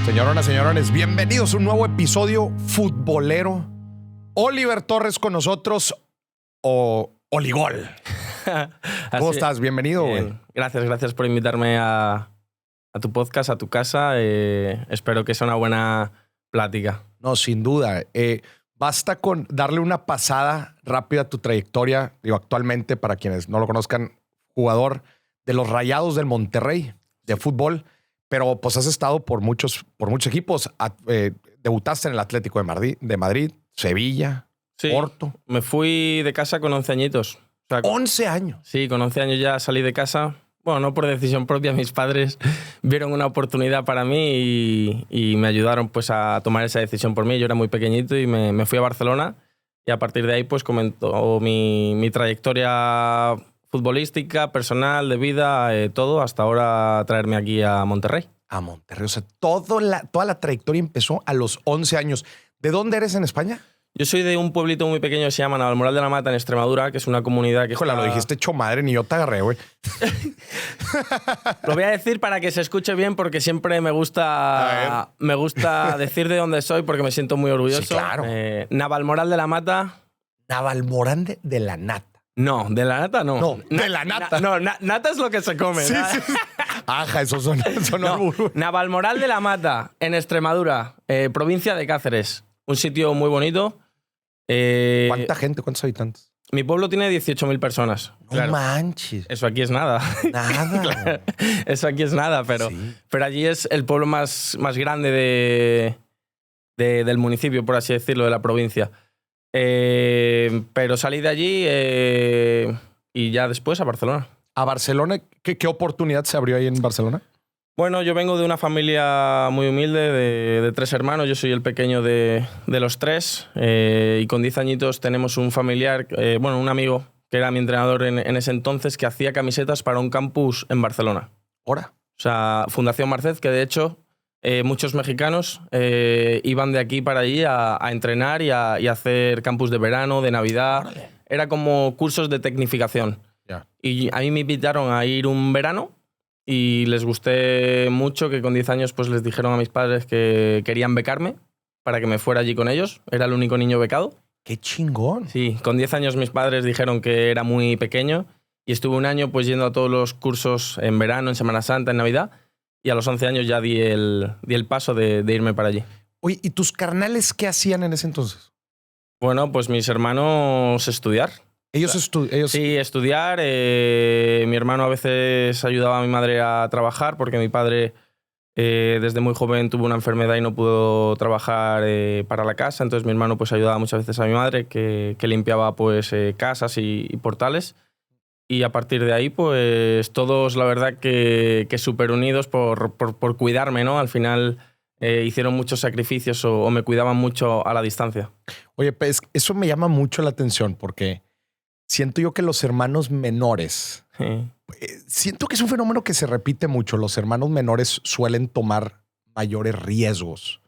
Señoronas, señores, bienvenidos a un nuevo episodio futbolero. Oliver Torres con nosotros, o Oligol. ¿Cómo estás? Bienvenido, güey. Gracias por invitarme a tu podcast, a tu casa. Espero que sea una buena plática. No, sin duda. Basta con darle una pasada rápida a tu trayectoria. Digo, actualmente, para quienes no lo conozcan, jugador de los Rayados del Monterrey de fútbol, pero pues has estado por muchos equipos. Debutaste en el Atlético de Madrid, Sevilla, Sí, Porto. me fui de casa con 11 añitos. O sea, 11 años. Sí, con 11 años ya salí de casa. Bueno, no por decisión propia, mis padres vieron una oportunidad para mí y me ayudaron pues a tomar esa decisión por mí. Yo era muy pequeñito y me fui a Barcelona y a partir de ahí pues comentó mi trayectoria futbolística, personal, de vida, todo, hasta ahora traerme aquí a Monterrey. A Monterrey. O sea, toda la trayectoria empezó a los 11 años. ¿De dónde eres en España? Yo soy de un pueblito muy pequeño que se llama Navalmoral de la Mata, en Extremadura, que es una comunidad que... Híjole, lo dijiste hecho madre, ni yo te agarré, güey. Lo voy a decir para que se escuche bien, porque siempre me gusta decir de dónde soy, porque me siento muy orgulloso. Sí, claro. Navalmoral de la Mata. Navalmoral de la Nata. No, de la nata no. No, de la nata. Nata es lo que se come. Sí, sí. Ajá, eso son no, Navalmoral de la Mata, en Extremadura, provincia de Cáceres. Un sitio muy bonito. ¿Cuánta gente? ¿Cuántos habitantes? Mi pueblo tiene 18.000 personas. No Claro. manches. Eso aquí es nada. Nada. Claro, eso aquí es nada, pero allí es el pueblo más grande del municipio, por así decirlo, de la provincia. Pero salí de allí y ya después a Barcelona. ¿A Barcelona? ¿Qué oportunidad se abrió ahí en Barcelona? Bueno, yo vengo de una familia muy humilde, de 3 hermanos. Yo soy el pequeño de los 3 y con 10 añitos tenemos un familiar, un amigo que era mi entrenador en ese entonces, que hacía camisetas para un campus en Barcelona. ¿Ahora? O sea, Fundación Marcet, que de hecho muchos mexicanos iban de aquí para allí a entrenar y a hacer campus de verano, de Navidad. ¡Órale! Era como cursos de tecnificación. Yeah. Y a mí me invitaron a ir un verano y les gusté mucho, que con 10 años pues les dijeron a mis padres que querían becarme para que me fuera allí con ellos. Era el único niño becado. ¡Qué chingón! Sí, con 10 años mis padres dijeron que era muy pequeño y estuve un año pues yendo a todos los cursos en verano, en Semana Santa, en Navidad. Y a los 11 años ya di el paso de irme para allí. Oye, ¿y tus carnales qué hacían en ese entonces? Bueno, pues mis hermanos estudiar. Ellos Sí, estudiar. Mi hermano a veces ayudaba a mi madre a trabajar porque mi padre desde muy joven tuvo una enfermedad y no pudo trabajar para la casa. Entonces mi hermano pues ayudaba muchas veces a mi madre que limpiaba pues casas y portales. Y a partir de ahí, pues todos, la verdad, que súper unidos por cuidarme, ¿no? Al final hicieron muchos sacrificios o me cuidaban mucho a la distancia. Oye, pues eso me llama mucho la atención porque siento yo que los hermanos menores... siento que es un fenómeno que se repite mucho. Los hermanos menores suelen tomar mayores riesgos.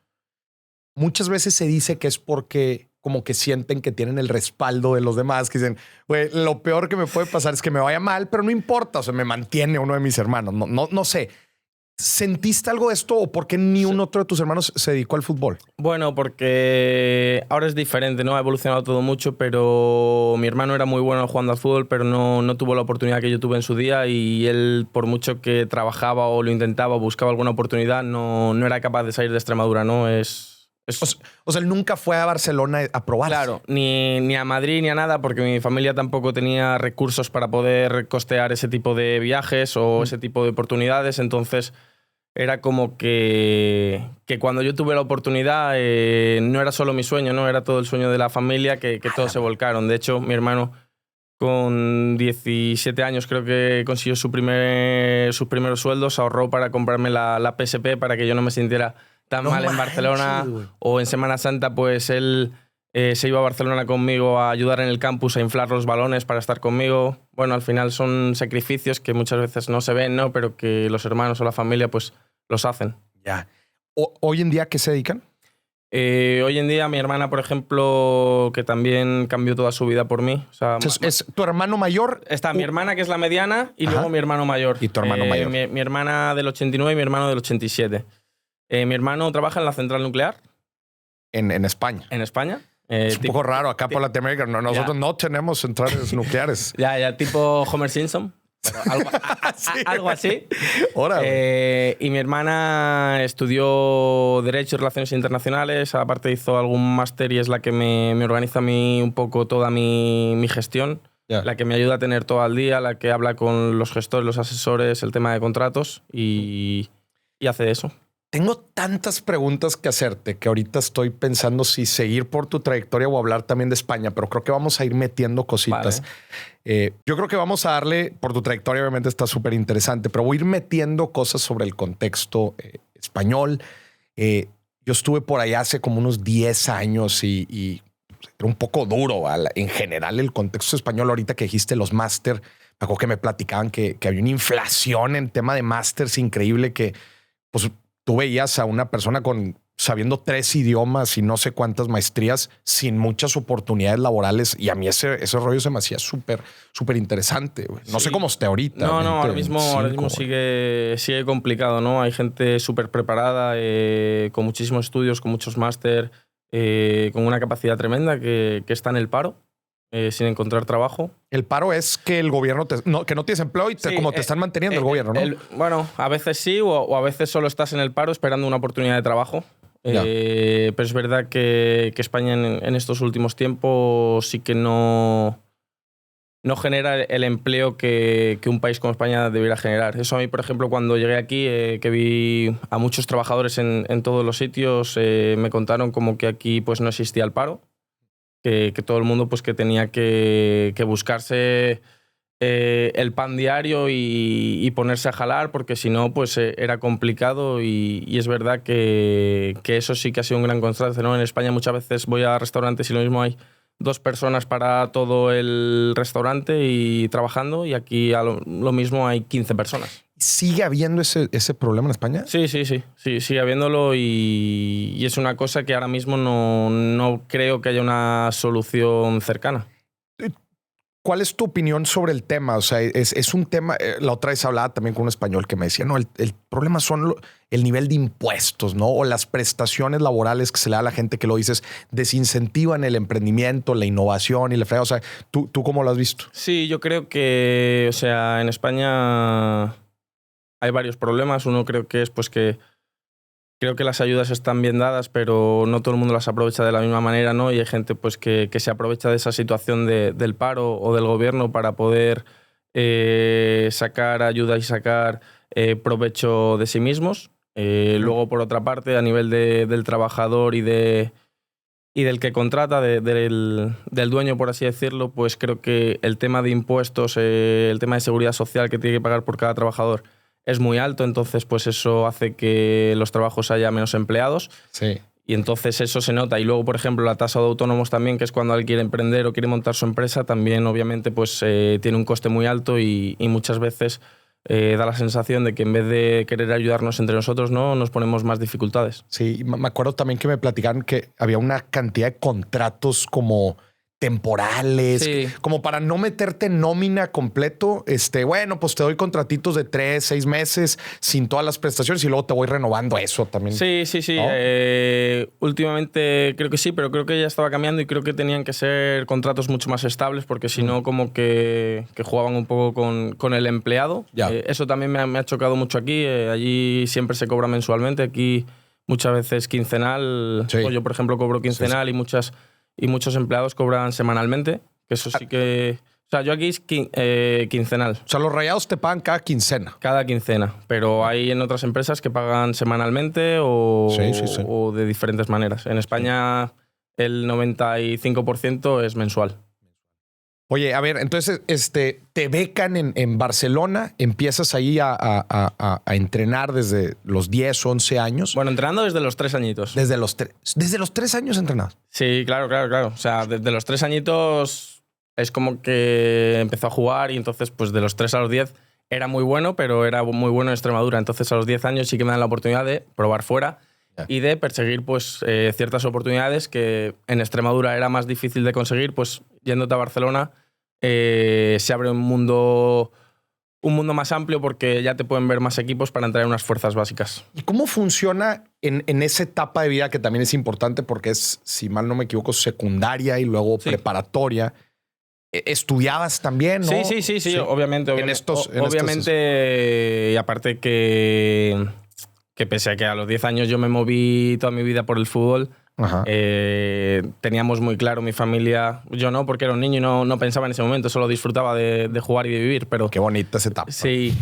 Muchas veces se dice que es porque como que sienten que tienen el respaldo de los demás, que dicen, güey, lo peor que me puede pasar es que me vaya mal, pero no importa, o sea, me mantiene uno de mis hermanos. No sé. ¿Sentiste algo de esto o por qué ni un otro de tus hermanos se dedicó al fútbol? Bueno, porque ahora es diferente, ¿no? Ha evolucionado todo mucho, pero mi hermano era muy bueno jugando al fútbol, pero no tuvo la oportunidad que yo tuve en su día y él, por mucho que trabajaba o lo intentaba, buscaba alguna oportunidad, no era capaz de salir de Extremadura, ¿no? O sea, él nunca fue a Barcelona a probar. Claro, ni a Madrid ni a nada, porque mi familia tampoco tenía recursos para poder costear ese tipo de viajes o ese tipo de oportunidades. Entonces era como que cuando yo tuve la oportunidad no era solo mi sueño, ¿no? Era todo el sueño de la familia que todos se volcaron. De hecho, mi hermano con 17 años creo que consiguió sus primeros sueldos, ahorró para comprarme la PSP para que yo no me sintiera tan mal en Barcelona. O en Semana Santa, pues él se iba a Barcelona conmigo a ayudar en el campus a inflar los balones para estar conmigo. Bueno, al final son sacrificios que muchas veces no se ven, ¿no? Pero que los hermanos o la familia pues los hacen. Ya. ¿Hoy en día qué se dedican? Hoy en día mi hermana, por ejemplo, que también cambió toda su vida por mí. O sea, ¿Es tu hermano mayor? Está mi hermana, que es la mediana, y luego mi hermano mayor. ¿Y tu hermano mayor? Mi hermana del 89 y mi hermano del 87. Mi hermano trabaja en la central nuclear. En España. En España. Es un poco raro acá por Latinoamérica. Nosotros no tenemos centrales nucleares. Ya, tipo Homer Simpson. Pero algo así. Y mi hermana estudió Derecho y Relaciones Internacionales. Aparte hizo algún máster y es la que me organiza a mí un poco toda mi gestión. La que me ayuda a tener todo al día, la que habla con los gestores, los asesores, el tema de contratos y hace eso. Tengo tantas preguntas que hacerte que ahorita estoy pensando si seguir por tu trayectoria o hablar también de España, pero creo que vamos a ir metiendo cositas. Vale. Yo creo que vamos a darle, por tu trayectoria obviamente está súper interesante, pero voy a ir metiendo cosas sobre el contexto español. Yo estuve por allá hace como unos 10 años y era un poco duro en general el contexto español. Ahorita que dijiste los máster, me acuerdo que me platicaban que había una inflación en tema de másters increíble que pues tú veías a una persona sabiendo 3 idiomas y no sé cuántas maestrías sin muchas oportunidades laborales. Y a mí ese rollo se me hacía súper interesante. No sé cómo esté ahorita. No, ahora mismo sigue complicado, ¿no? Hay gente súper preparada, con muchísimos estudios, con muchos máster, con una capacidad tremenda que está en el paro. Sin encontrar trabajo. El paro es que el gobierno que no tienes empleo y como te están manteniendo el gobierno, ¿no? Bueno, a veces sí o a veces solo estás en el paro esperando una oportunidad de trabajo. Pero es verdad que España en estos últimos tiempos sí que no genera el empleo que un país como España debiera generar. Eso a mí, por ejemplo, cuando llegué aquí, que vi a muchos trabajadores en todos los sitios, me contaron como que aquí pues no existía el paro. Que todo el mundo pues que tenía que buscarse el pan diario y ponerse a jalar, porque si no pues era complicado y es verdad que eso sí que ha sido un gran contraste, ¿no? En España muchas veces voy a restaurantes y lo mismo hay 2 personas para todo el restaurante y trabajando, y aquí lo mismo hay 15 personas. ¿Sigue habiendo ese problema en España? Sí, sigue habiéndolo y es una cosa que ahora mismo no creo que haya una solución cercana. ¿Cuál es tu opinión sobre el tema? O sea, es un tema, la otra vez hablaba también con un español que me decía, no, el problema son el nivel de impuestos, ¿no? O las prestaciones laborales que se le da a la gente, que lo dices, desincentivan el emprendimiento, la innovación y la fregada. O sea, ¿tú cómo lo has visto? Sí, yo creo que, o sea, en España hay varios problemas. Uno creo que es pues que creo que las ayudas están bien dadas, pero no todo el mundo las aprovecha de la misma manera, ¿no? Y hay gente pues que se aprovecha de esa situación del paro o del gobierno para poder sacar ayuda y sacar provecho de sí mismos. Luego, por otra parte, a nivel del trabajador y del que contrata, del dueño, por así decirlo, pues creo que el tema de impuestos, el tema de seguridad social que tiene que pagar por cada trabajador es muy alto, entonces pues eso hace que los trabajos haya menos empleados. Sí. Y entonces eso se nota. Y luego, por ejemplo, la tasa de autónomos también, que es cuando alguien quiere emprender o quiere montar su empresa, también obviamente pues tiene un coste muy alto y muchas veces da la sensación de que en vez de querer ayudarnos entre nosotros, ¿no? Nos ponemos más dificultades. Sí, me acuerdo también que me platicaron que había una cantidad de contratos como temporales, sí, como para no meterte en nómina completo. Bueno, pues te doy contratitos de 3, 6 meses sin todas las prestaciones y luego te voy renovando eso también. Sí. ¿No? Últimamente creo que sí, pero creo que ya estaba cambiando y creo que tenían que ser contratos mucho más estables, porque si no como que jugaban un poco con el empleado. Eso también me ha chocado mucho aquí. Allí siempre se cobra mensualmente, aquí muchas veces quincenal. Sí. Yo, por ejemplo, cobro quincenal y muchos empleados cobran semanalmente, que eso sí que... O sea, yo aquí es quincenal. O sea, los rayados te pagan cada quincena. Cada quincena, pero hay en otras empresas que pagan semanalmente o de diferentes maneras. En España el 95% es mensual. Oye, a ver, entonces te becan en Barcelona, empiezas ahí a entrenar desde los 10, 11 años. Bueno, entrenando desde los 3 añitos. ¿Desde los 3 años entrenados? Sí, claro. O sea, desde los 3 añitos es como que empezó a jugar y entonces pues de los 3 a los 10 era muy bueno, pero era muy bueno en Extremadura. Entonces a los 10 años sí que me dan la oportunidad de probar fuera y de perseguir pues ciertas oportunidades que en Extremadura era más difícil de conseguir, pues yéndote a Barcelona se abre un mundo un mundo más amplio porque ya te pueden ver más equipos para entrar en unas fuerzas básicas. ¿Y cómo funciona en esa etapa de vida que también es importante porque es, si mal no me equivoco, secundaria y luego preparatoria? ¿Estudiabas también, no? Sí, obviamente. Obviamente, y aparte que pese a que a los 10 años yo me moví toda mi vida por el fútbol, teníamos muy claro mi familia, yo no, porque era un niño y no pensaba en ese momento, solo disfrutaba de jugar y de vivir, pero... Qué bonita esa etapa. Sí.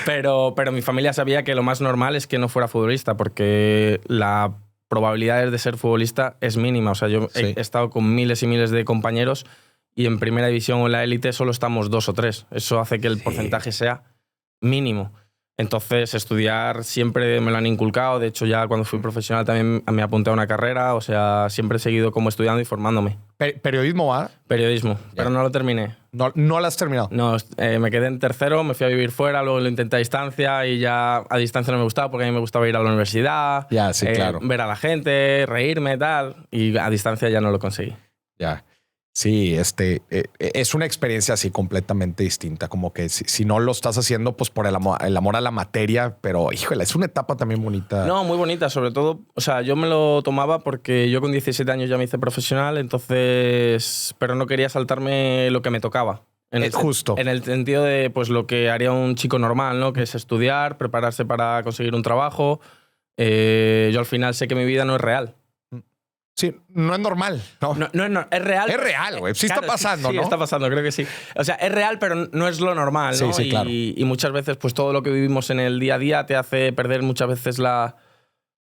pero mi familia sabía que lo más normal es que no fuera futbolista, porque la probabilidad de ser futbolista es mínima. O sea, yo he estado con miles y miles de compañeros y en primera división o en la élite solo estamos 2 o 3. Eso hace que el porcentaje sea mínimo. Entonces, estudiar siempre me lo han inculcado. De hecho, ya cuando fui profesional también me apunté a una carrera. O sea, siempre he seguido como estudiando y formándome. ¿Periodismo va? Periodismo, pero no lo terminé. ¿No lo has terminado? No, me quedé en tercero, me fui a vivir fuera, luego lo intenté a distancia y ya a distancia no me gustaba porque a mí me gustaba ir a la universidad, claro. Ver a la gente, reírme, tal, y a distancia ya no lo conseguí. Ya. Sí, es una experiencia así completamente distinta, como que si no lo estás haciendo pues por el amor a la materia, pero híjole, es una etapa también bonita. No, muy bonita, sobre todo, o sea, yo me lo tomaba porque yo con 17 años ya me hice profesional, entonces, pero no quería saltarme lo que me tocaba. Justo. En el sentido de pues lo que haría un chico normal, ¿no? Que es estudiar, prepararse para conseguir un trabajo. Yo al final sé que mi vida no es real. Sí, no es normal. No, es real. Es real, güey. Sí, claro, está pasando, sí, ¿no? Sí, está pasando, creo que sí. O sea, es real, pero no es lo normal, ¿no? Sí, claro. Y muchas veces, pues todo lo que vivimos en el día a día te hace perder muchas veces la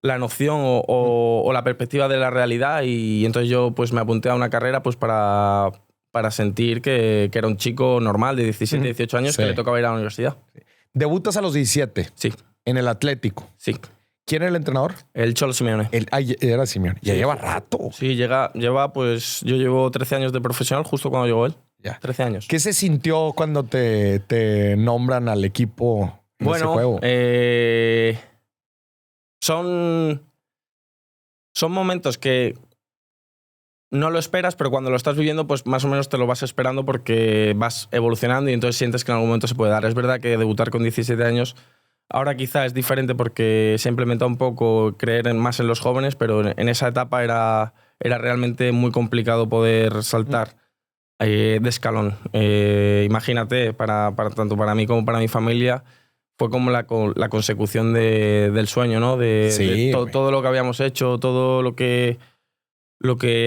noción o la perspectiva de la realidad. Y entonces yo pues me apunté a una carrera pues para sentir que era un chico normal de 17, 18 años que le tocaba ir a la universidad. ¿Debutas a los 17? Sí. ¿En el Atlético? Sí. ¿Quién era el entrenador? El Cholo Simeone. Era Simeone. Ya lleva rato. Sí, lleva pues... Yo llevo 13 años de profesional justo cuando llegó él. Ya. 13 años. ¿Qué se sintió cuando te nombran al equipo en ese juego? Son momentos que no lo esperas, pero cuando lo estás viviendo, pues más o menos te lo vas esperando porque vas evolucionando y entonces sientes que en algún momento se puede dar. Es verdad que debutar con 17 años... Ahora quizá es diferente porque se ha implementado un poco creer más en los jóvenes, pero en esa etapa era realmente muy complicado poder saltar de escalón. Imagínate, tanto para mí como para mi familia, fue como la consecución del sueño, ¿no? Todo lo que habíamos hecho, todo lo que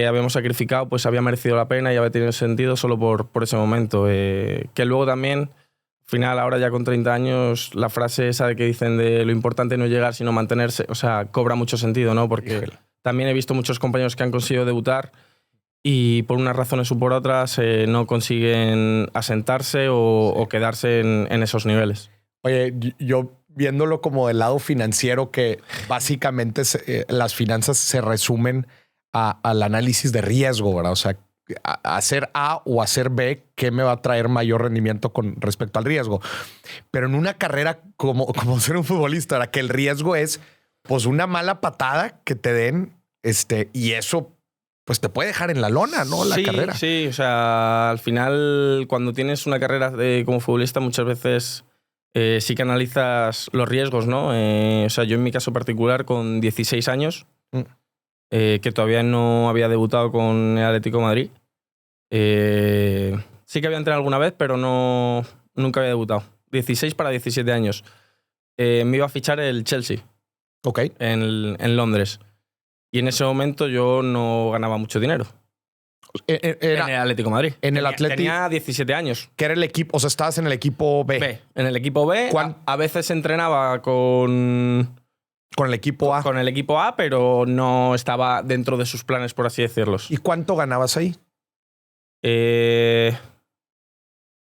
habíamos sacrificado, pues había merecido la pena y había tenido sentido solo por ese momento. Que luego también... Al final, ahora ya con 30 años, la frase esa de que dicen de lo importante no llegar sino mantenerse, o sea, cobra mucho sentido, ¿no? Porque también he visto muchos compañeros que han conseguido debutar y por unas razones u por otras no consiguen asentarse o quedarse en esos niveles. Oye, yo viéndolo como del lado financiero, que básicamente las finanzas se resumen al análisis de riesgo, ¿verdad? O sea, hacer A o hacer B, ¿qué me va a traer mayor rendimiento con respecto al riesgo? Pero en una carrera como ser un futbolista, ¿verdad? Que el riesgo es pues una mala patada que te den y eso pues te puede dejar en la lona, ¿no? La carrera. Sí, o sea, al final cuando tienes una carrera como futbolista muchas veces sí que analizas los riesgos, ¿no? O sea, yo en mi caso particular con 16 años... que todavía no había debutado con el Atlético de Madrid. Sí que había entrenado alguna vez, pero nunca había debutado. 16 para 17 años. Me iba a fichar el Chelsea. Ok. En Londres. Y en ese momento yo no ganaba mucho dinero. En el Atlético de Madrid. Tenía 17 años. ¿Qué era el equipo? O sea, estabas en el equipo B. En el equipo B. A veces entrenaba con el equipo A. Con el equipo A, pero no estaba dentro de sus planes, por así decirlos. ¿Y cuánto ganabas ahí? O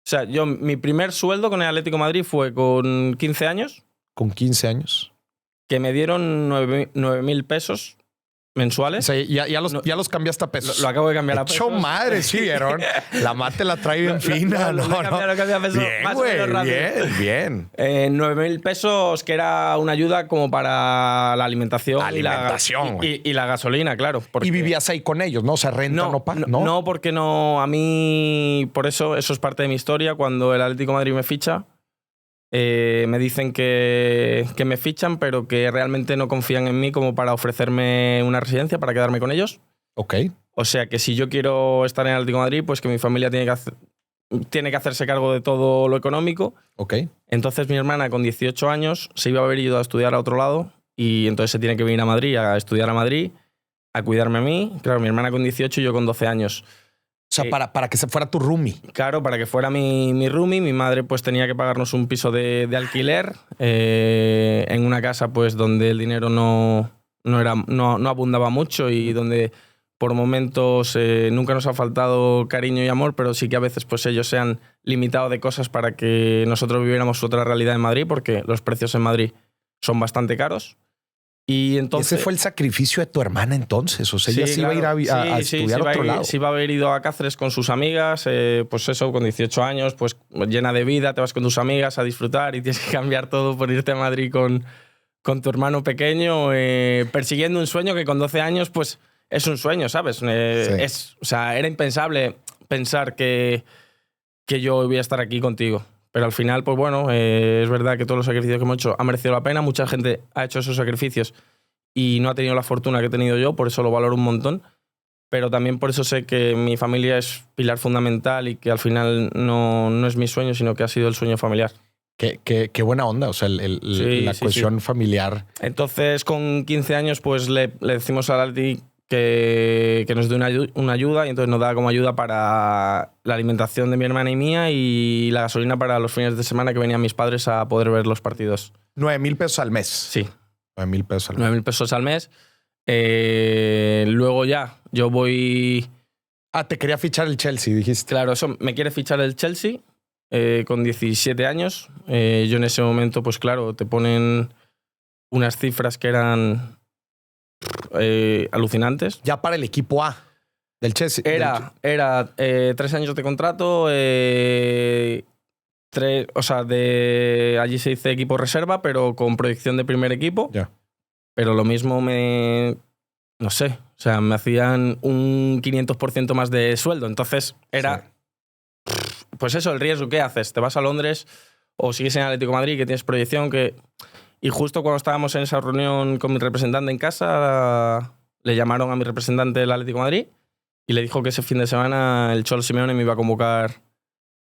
sea, mi primer sueldo con el Atlético de Madrid fue con 15 años. ¿Con 15 años? Que me dieron 9.000 pesos mensuales. O sea, ya los cambiaste a pesos. Lo acabo de cambiar a pesos. ¡Hecho madre! Sí, vieron. La mate la trae bien fina. Lo he cambiado a pesos Bien, más o menos rápido. Bien. 9.000 pesos, que era una ayuda como para la alimentación. Alimentación, y la gasolina, claro. Y vivías ahí con ellos, ¿no? O sea, renta no paga. No, porque no. A mí, por eso es parte de mi historia. Cuando el Atlético de Madrid me ficha, me dicen que me fichan, pero que realmente no confían en mí como para ofrecerme una residencia para quedarme con ellos. Ok. O sea que si yo quiero estar en el Atlético de Madrid, pues que mi familia tiene que hacerse cargo de todo lo económico. Ok. Entonces mi hermana con 18 años se iba a haber ido a estudiar a otro lado y entonces se tiene que venir a Madrid a estudiar a Madrid, a cuidarme a mí. Claro, mi hermana con 18 y yo con 12 años. O sea, para que se fuera tu roomie. Claro, para que fuera mi roomie. Mi madre pues tenía que pagarnos un piso de alquiler en una casa pues donde el dinero no abundaba mucho y donde por momentos nunca nos ha faltado cariño y amor, pero sí que a veces pues ellos se han limitado de cosas para que nosotros viviéramos otra realidad en Madrid, porque los precios en Madrid son bastante caros. Y entonces, ese fue el sacrificio de tu hermana entonces. O sea, ella sí iba a ir a estudiar a otro lado. Sí, iba a haber ido a Cáceres con sus amigas, pues eso, con 18 años, pues llena de vida, te vas con tus amigas a disfrutar y tienes que cambiar todo por irte a Madrid con tu hermano pequeño, persiguiendo un sueño que con 12 años, pues es un sueño, ¿sabes? Sí. O sea, era impensable pensar que yo voy a estar aquí contigo. Pero al final, pues bueno, es verdad que todos los sacrificios que hemos hecho han merecido la pena. Mucha gente ha hecho esos sacrificios y no ha tenido la fortuna que he tenido yo, por eso lo valoro un montón. Pero también por eso sé que mi familia es pilar fundamental y que al final no es mi sueño, sino que ha sido el sueño familiar. Qué buena onda, o sea, la cohesión familiar. Entonces, con 15 años, pues le decimos al Alti que nos dé una ayuda, y entonces nos da como ayuda para la alimentación de mi hermana y mía y la gasolina para los fines de semana que venían mis padres a poder ver los partidos. 9,000 pesos al mes. Sí. 9,000 pesos al mes. 9.000 pesos al mes. Luego ya, yo voy... Te quería fichar el Chelsea, dijiste. Claro, eso, me quiere fichar el Chelsea con 17 años. Yo en ese momento, pues claro, te ponen unas cifras que eran alucinantes. Ya para el equipo A del Chelsea. Era 3 años de contrato, o sea, allí se dice equipo reserva, pero con proyección de primer equipo. Ya. Pero lo mismo no sé, o sea, me hacían un 500% más de sueldo. Entonces era, pues eso, el riesgo. ¿Qué haces? ¿Te vas a Londres o sigues en Atlético de Madrid, que tienes proyección? Y justo cuando estábamos en esa reunión con mi representante en casa, le llamaron a mi representante del Atlético de Madrid y le dijo que ese fin de semana el Cholo Simeone me iba a convocar.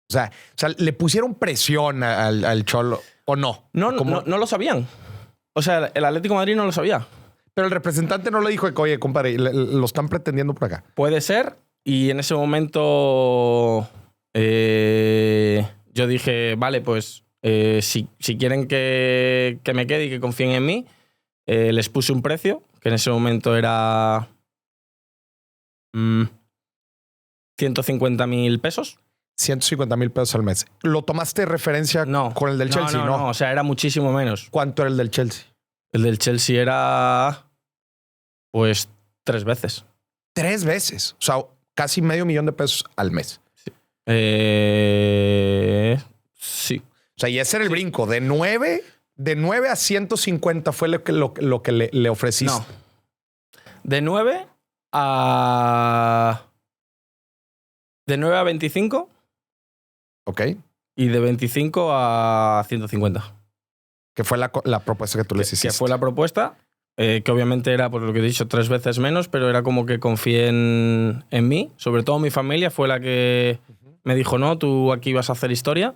O sea, ¿le pusieron presión al Cholo o no? No lo sabían. O sea, el Atlético de Madrid no lo sabía. Pero el representante no le dijo que, oye, compadre, lo están pretendiendo por acá. Puede ser. Y en ese momento yo dije, vale, pues si quieren que me quede y que confíen en mí, les puse un precio, que en ese momento era 150.000 pesos. 150,000 pesos al mes. ¿Lo tomaste de referencia con el del Chelsea? No, o sea, era muchísimo menos. ¿Cuánto era el del Chelsea? El del Chelsea era, pues, 3 veces. 3 veces. O sea, casi $500,000 de pesos al mes. Sí. Sí. O sea, y ese era el brinco. De 9 a 150 fue lo que le ofreciste. No. De 9 a 25. Ok. Y de 25 a 150. Que fue la propuesta que tú les hiciste. Que fue la propuesta, que obviamente era, por lo que he dicho, 3 veces menos, pero era como que confié en mí. Sobre todo mi familia fue la que me dijo, no, tú aquí vas a hacer historia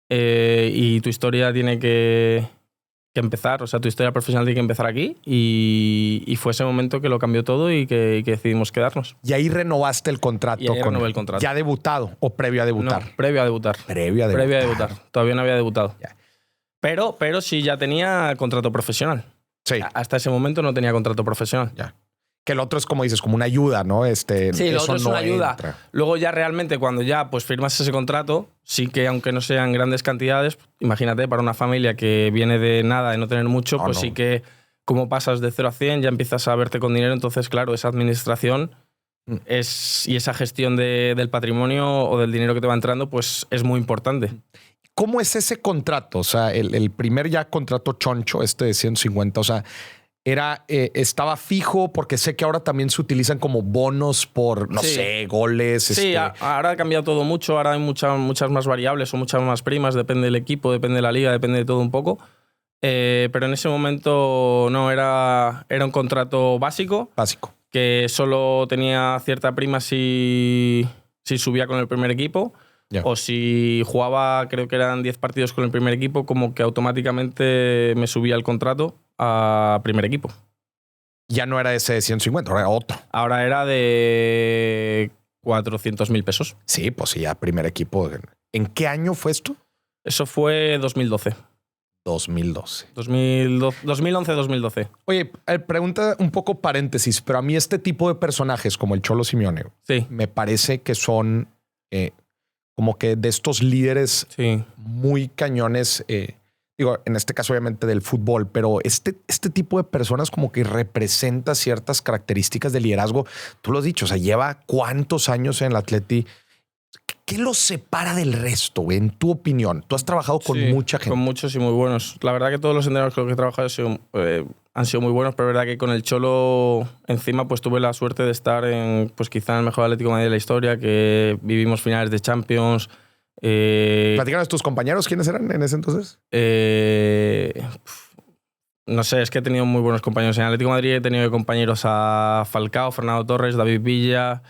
y tu historia tiene que empezar, o sea, tu historia profesional tiene que empezar aquí, y fue ese momento que lo cambió todo y que decidimos quedarnos. Y ahí renovaste el contrato. Y ahí renové el contrato. ¿Ya debutado o previo a debutar? No, previo a debutar. Previo a debutar. Todavía no había debutado. Ya. Pero sí ya tenía contrato profesional. Sí. Hasta ese momento no tenía contrato profesional. Ya. Que el otro es, como dices, como una ayuda, ¿no? Sí, lo otro es una ayuda. Entra. Luego ya realmente cuando ya pues firmas ese contrato, sí que aunque no sean grandes cantidades, imagínate, para una familia que viene de nada, de no tener mucho, pues sí que cómo pasas de 0 a 100, ya empiezas a verte con dinero, entonces, claro, esa administración y esa gestión del patrimonio o del dinero que te va entrando, pues es muy importante. ¿Cómo es ese contrato? O sea, el primer ya contrato choncho, de 150, o sea, estaba fijo, porque sé que ahora también se utilizan como bonos por, no sé, goles. Sí, ahora ha cambiado todo mucho, ahora hay muchas más variables o muchas más primas, depende del equipo, depende de la liga, depende de todo un poco. Pero en ese momento no, era un contrato básico. Básico. Que solo tenía cierta prima si subía con el primer equipo. Yeah. O si jugaba, creo que eran 10 partidos con el primer equipo, como que automáticamente me subía el contrato a primer equipo. Ya no era ese de 150, ahora era otro. Ahora era de 400.000 pesos. Sí, pues ya primer equipo. ¿En qué año fue esto? Eso fue 2012. 2012. 2011-2012. Oye, pregunta un poco paréntesis, pero a mí este tipo de personajes como el Cholo Simeone, sí, me parece que son como que de estos líderes muy cañones, digo, en este caso obviamente del fútbol, pero este tipo de personas como que representa ciertas características de liderazgo. Tú lo has dicho, o sea, lleva ¿cuántos años en el Atleti? ¿Qué los separa del resto, güey, en tu opinión? Tú has trabajado con mucha gente. Con muchos y muy buenos. La verdad que todos los entrenadores con los que he trabajado han sido muy buenos, pero es verdad que con el Cholo encima pues tuve la suerte de estar en, pues quizá en el mejor Atlético de Madrid de la historia, que vivimos finales de Champions. Platícanos tus compañeros, ¿quiénes eran en ese entonces? No sé, es que he tenido muy buenos compañeros. En Atlético de Madrid he tenido compañeros a Falcao, Fernando Torres, David Villa,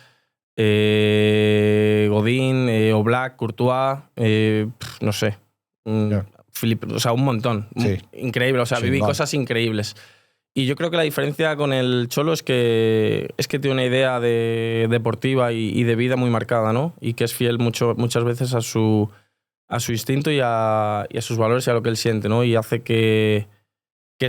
Godín, Oblak, Courtois, no sé. Felipe, o sea, un montón. Increíble, o sea, viví cosas increíbles. Y yo creo que la diferencia con el Cholo es que tiene una idea deportiva y de vida muy marcada, ¿no? Y que es fiel muchas veces a su instinto y a sus valores y a lo que él siente, ¿no? Y hace que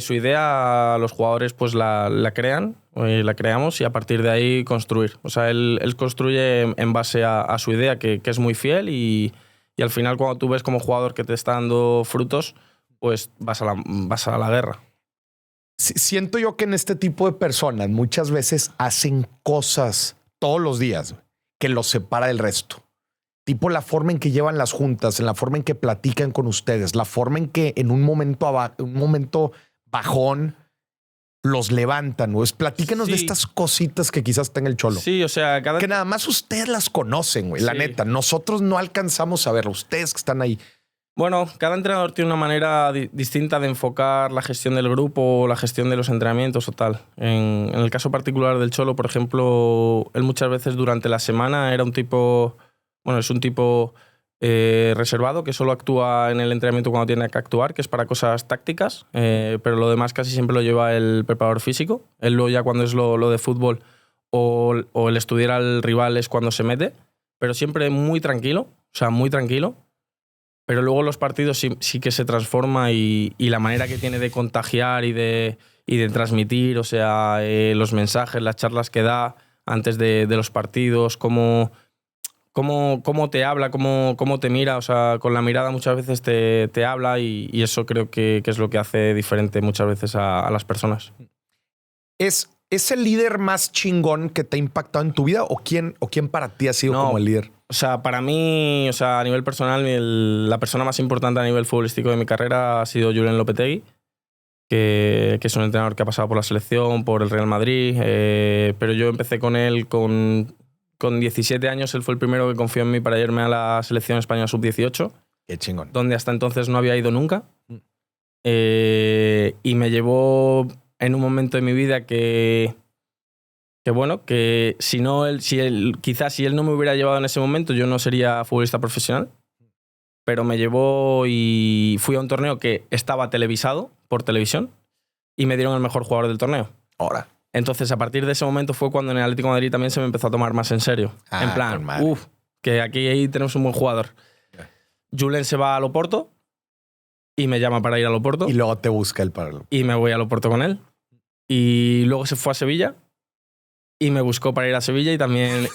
su idea los jugadores pues la crean, la creamos y a partir de ahí construir. O sea, él construye en base a su idea, que es muy fiel y al final cuando tú ves como jugador que te está dando frutos, pues vas a la guerra. Siento yo que en este tipo de personas muchas veces hacen cosas todos los días que los separa del resto. Tipo la forma en que llevan las juntas, en la forma en que platican con ustedes, la forma en que en un momento bajón los levantan. Platícanos de estas cositas que quizás tenga el Cholo. Sí, o sea, que nada más ustedes las conocen, güey. La neta, nosotros no alcanzamos a verlo. Ustedes que están ahí. Bueno, cada entrenador tiene una manera distinta de enfocar la gestión del grupo o la gestión de los entrenamientos o tal. En el caso particular del Cholo, por ejemplo, él muchas veces durante la semana es un tipo reservado que solo actúa en el entrenamiento cuando tiene que actuar, que es para cosas tácticas, pero lo demás casi siempre lo lleva el preparador físico. Él luego ya cuando es lo de fútbol o el estudiar al rival es cuando se mete, pero siempre muy tranquilo, o sea, muy tranquilo. Pero luego los partidos sí que se transforma y la manera que tiene de contagiar y de transmitir, o sea, los mensajes, las charlas que da antes de los partidos, cómo te habla, cómo te mira, o sea, con la mirada muchas veces te habla y eso creo que es lo que hace diferente muchas veces a las personas. ¿Es el líder más chingón que te ha impactado en tu vida o quién para ti ha sido como el líder? O sea, para mí, o sea, a nivel personal, la persona más importante a nivel futbolístico de mi carrera ha sido Julen Lopetegui, que es un entrenador que ha pasado por la selección, por el Real Madrid, pero yo empecé con él con 17 años. Él fue el primero que confió en mí para irme a la selección española sub-18. Qué chingón. Donde hasta entonces no había ido nunca. Y me llevó en un momento de mi vida que quizás si él no me hubiera llevado en ese momento, yo no sería futbolista profesional. Pero me llevó y fui a un torneo que estaba televisado por televisión y me dieron el mejor jugador del torneo. Ahora. Entonces, a partir de ese momento fue cuando en el Atlético de Madrid también se me empezó a tomar más en serio. En plan, que ahí tenemos un buen jugador. Yeah. Julen se va al Oporto y me llama para ir al Oporto. Y luego te busca él para el... Y me voy al Oporto con él. Y luego se fue a Sevilla y me buscó para ir a Sevilla y también...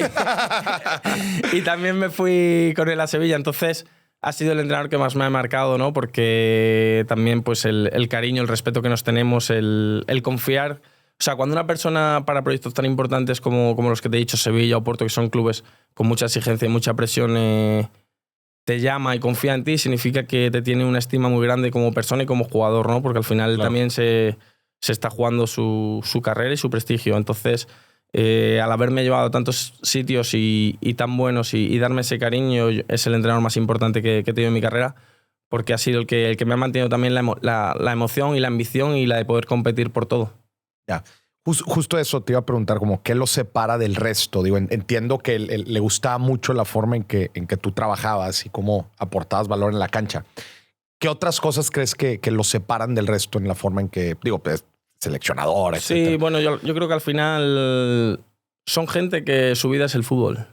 y también me fui con él a Sevilla. Entonces, ha sido el entrenador que más me ha marcado, ¿no? Porque también pues el cariño, el respeto que nos tenemos, el confiar. O sea, cuando una persona para proyectos tan importantes como los que te he dicho, Sevilla o Porto, que son clubes con mucha exigencia y mucha presión, te llama y confía en ti, significa que te tiene una estima muy grande como persona y como jugador, ¿no? Porque al final claro, también se está jugando su carrera y su prestigio. Entonces, al haberme llevado a tantos sitios y tan buenos y darme ese cariño, es el entrenador más importante que he tenido en mi carrera, porque ha sido el que me ha mantenido también la emoción y la ambición y la de poder competir por todo. Ya. Justo eso te iba a preguntar, como qué lo separa del resto. Digo, entiendo que le gustaba mucho la forma en que tú trabajabas y cómo aportabas valor en la cancha. ¿Qué otras cosas crees que lo separan del resto en la forma en que, digo, pues, seleccionador, etcétera? Sí, bueno, yo creo que al final son gente que su vida es el fútbol.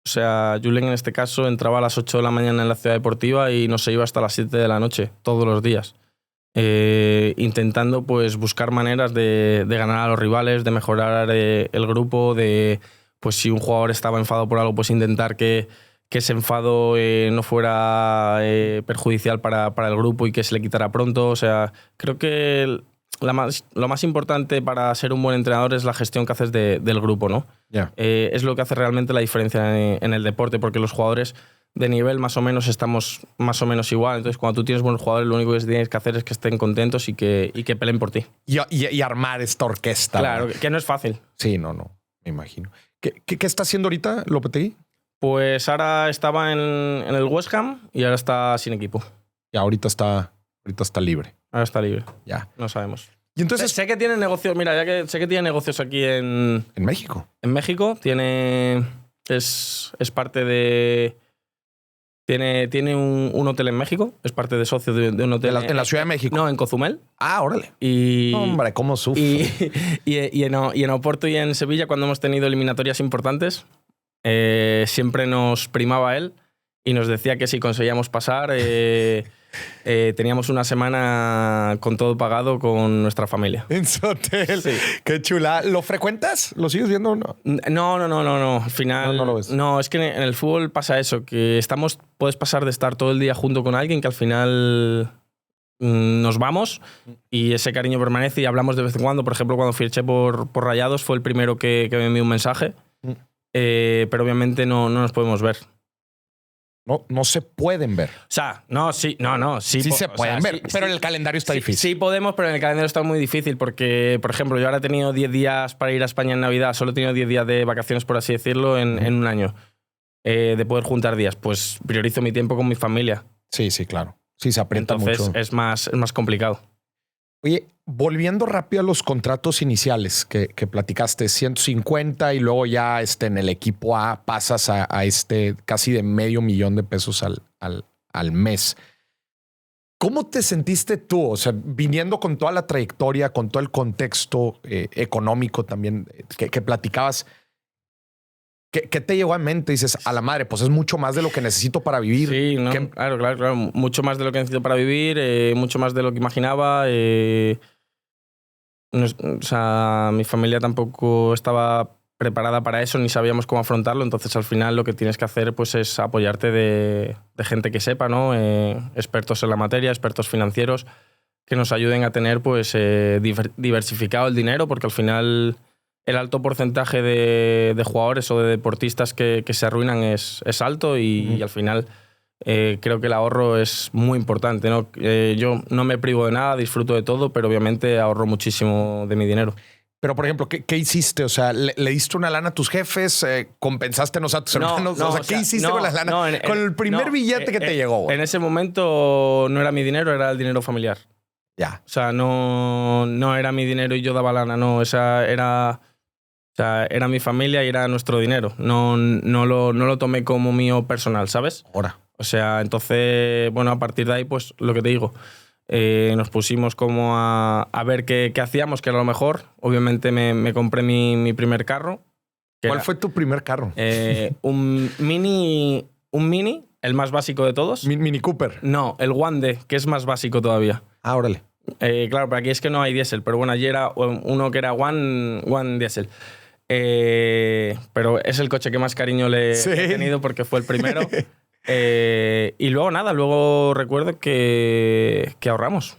O sea, Julen en este caso entraba a las 8 de la mañana en la ciudad deportiva y no se iba hasta las 7 de la noche, todos los días. Intentando pues buscar maneras de ganar a los rivales, de mejorar el grupo, de pues si un jugador estaba enfadado por algo, pues intentar que ese enfado no fuera perjudicial para el grupo y que se le quitara pronto. O sea, creo que lo más importante para ser un buen entrenador es la gestión que haces del grupo, ¿no? Yeah. Es lo que hace realmente la diferencia en el deporte, porque los jugadores de nivel más o menos estamos más o menos igual. Entonces, cuando tú tienes buenos jugadores, lo único que tienes que hacer es que estén contentos y que peleen por ti. Y armar esta orquesta. Claro, que no es fácil. Sí, no, me imagino. ¿Qué está haciendo ahorita Lopetegui? Pues ahora estaba en el West Ham y ahora está sin equipo. Y ahorita está libre. Ahora está libre. Ya. No sabemos. Y entonces sé que tiene negocios. Mira, ya que sé que tiene negocios aquí en México. En México es parte de. Tiene un hotel en México, es parte de socio de un hotel. ¿En la Ciudad de México? No, en Cozumel. Ah, órale. Hombre, cómo sufre. Y en Oporto y en Sevilla, cuando hemos tenido eliminatorias importantes, siempre nos primaba él y nos decía que si conseguíamos pasar, teníamos una semana con todo pagado con nuestra familia. En su hotel. Sí. Qué chula. ¿Lo frecuentas? ¿Lo sigues viendo o no? No. Al final. No lo ves. No, es que en el fútbol pasa eso, que puedes pasar de estar todo el día junto con alguien que al final nos vamos y ese cariño permanece y hablamos de vez en cuando. Por ejemplo, cuando fiché por Rayados, fue el primero que me envió un mensaje. Pero obviamente no nos podemos ver. No se pueden ver. O sea, sí se pueden ver, pero en el calendario está difícil. Sí podemos, pero en el calendario está muy difícil porque, por ejemplo, yo ahora he tenido 10 días para ir a España en Navidad, solo he tenido 10 días de vacaciones, por así decirlo, en un año, de poder juntar días. Pues priorizo mi tiempo con mi familia. Sí, claro. Sí, se aprieta mucho. Entonces es más complicado. Oye, volviendo rápido a los contratos iniciales que platicaste, 150 y luego ya en el equipo A pasas a casi de $500,000 al mes. ¿Cómo te sentiste tú? O sea, viniendo con toda la trayectoria, con todo el contexto económico también que platicabas, ¿qué te llegó a mente? Dices, a la madre, pues es mucho más de lo que necesito para vivir. Sí, ¿no? Claro. Mucho más de lo que necesito para vivir, mucho más de lo que imaginaba. O sea, mi familia tampoco estaba preparada para eso, ni sabíamos cómo afrontarlo. Entonces, al final, lo que tienes que hacer pues, es apoyarte de gente que sepa, ¿no? Expertos en la materia, expertos financieros, que nos ayuden a tener pues, diversificado el dinero, porque al final el alto porcentaje de jugadores o de deportistas que se arruinan es alto y al final creo que el ahorro es muy importante, ¿no? Yo no me privo de nada, disfruto de todo, pero obviamente ahorro muchísimo de mi dinero. Pero, por ejemplo, ¿qué hiciste? O sea, ¿le diste una lana a tus jefes? ¿Compensaste a tus hermanos? ¿Qué hiciste con la lana? Con el primer billete que te llegó. En ese momento no era mi dinero, era el dinero familiar. Ya. O sea, no era mi dinero y yo daba lana, no. Era mi familia y era nuestro dinero. No lo tomé como mío personal, ¿sabes? Ahora. O sea, entonces, bueno, a partir de ahí, pues lo que te digo, nos pusimos como a ver qué hacíamos, que era lo mejor. Obviamente me compré mi primer carro. ¿Cuál fue tu primer carro? Un Mini, el más básico de todos. Mini Cooper. No, el One D, que es más básico todavía. Ah, órale. Claro, pero aquí es que no hay diésel, pero bueno, allí era uno que era One diésel. Pero es el coche que más cariño le he tenido porque fue el primero. Y luego nada, luego recuerdo que ahorramos.